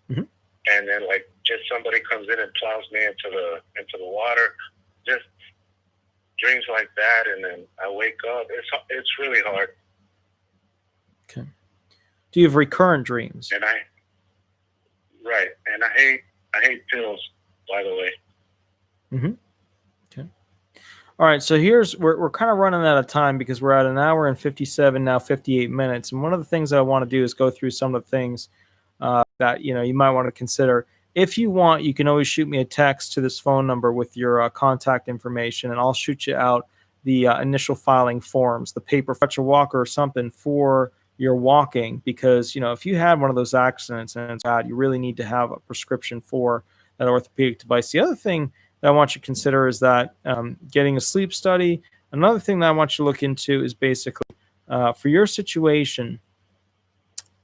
S3: And then like just somebody comes in and plows me into the water. Just dreams like that, and then I wake up. It's really hard.
S1: Okay. Do you have recurrent dreams?
S3: And I hate pills, by the way.
S1: Okay. All right. So we're kind of running out of time because we're at an hour and 57 now, 58 minutes. And one of the things I want to do is go through some of the things that you might want to consider. If you want, you can always shoot me a text to this phone number with your contact information, and I'll shoot you out the initial filing forms, the paper fetch a walker or something for your walking, because if you had one of those accidents and it's bad, you really need to have a prescription for that orthopedic device. The other thing that I want you to consider is that getting a sleep study. Another thing that I want you to look into is basically for your situation,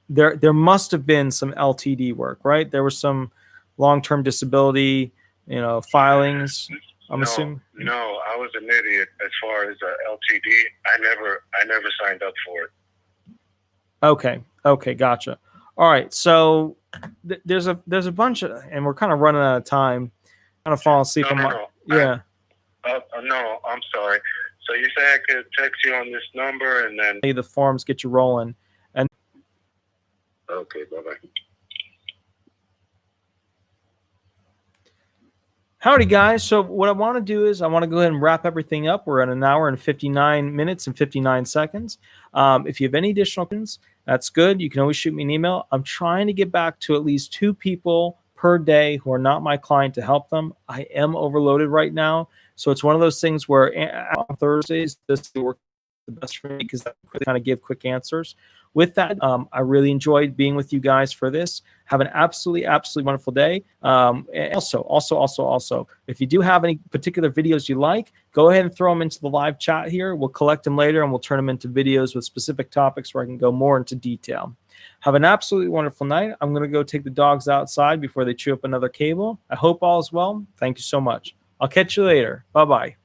S1: there must have been some LTD work, right? There was some long-term disability, filings. I'm assuming.
S3: No, I was an idiot as far as LTD. I never signed up for it.
S1: Okay, gotcha. All right, so there's a bunch of, and we're kind of running out of time. Kind of falling asleep.
S3: No.
S1: Yeah.
S3: No, I'm sorry. So you say I could text you on this number and then
S1: the forms, get you rolling. And
S3: okay, bye-bye.
S1: Howdy, guys. So what I want to do is I want to go ahead and wrap everything up. We're at 1 hour and 59 minutes and 59 seconds. If you have any additional questions, that's good. You can always shoot me an email. I'm trying to get back to at least 2 people per day who are not my client to help them. I am overloaded right now. So it's one of those things where on Thursdays, this works the best for me because I kind of give quick answers. With that, I really enjoyed being with you guys for this. Have an absolutely wonderful day. And also, if you do have any particular videos you like, go ahead and throw them into the live chat here. We'll collect them later and we'll turn them into videos with specific topics where I can go more into detail. Have an absolutely wonderful night. I'm going to go take the dogs outside before they chew up another cable. I hope all is well. Thank you so much. I'll catch you later. Bye-bye.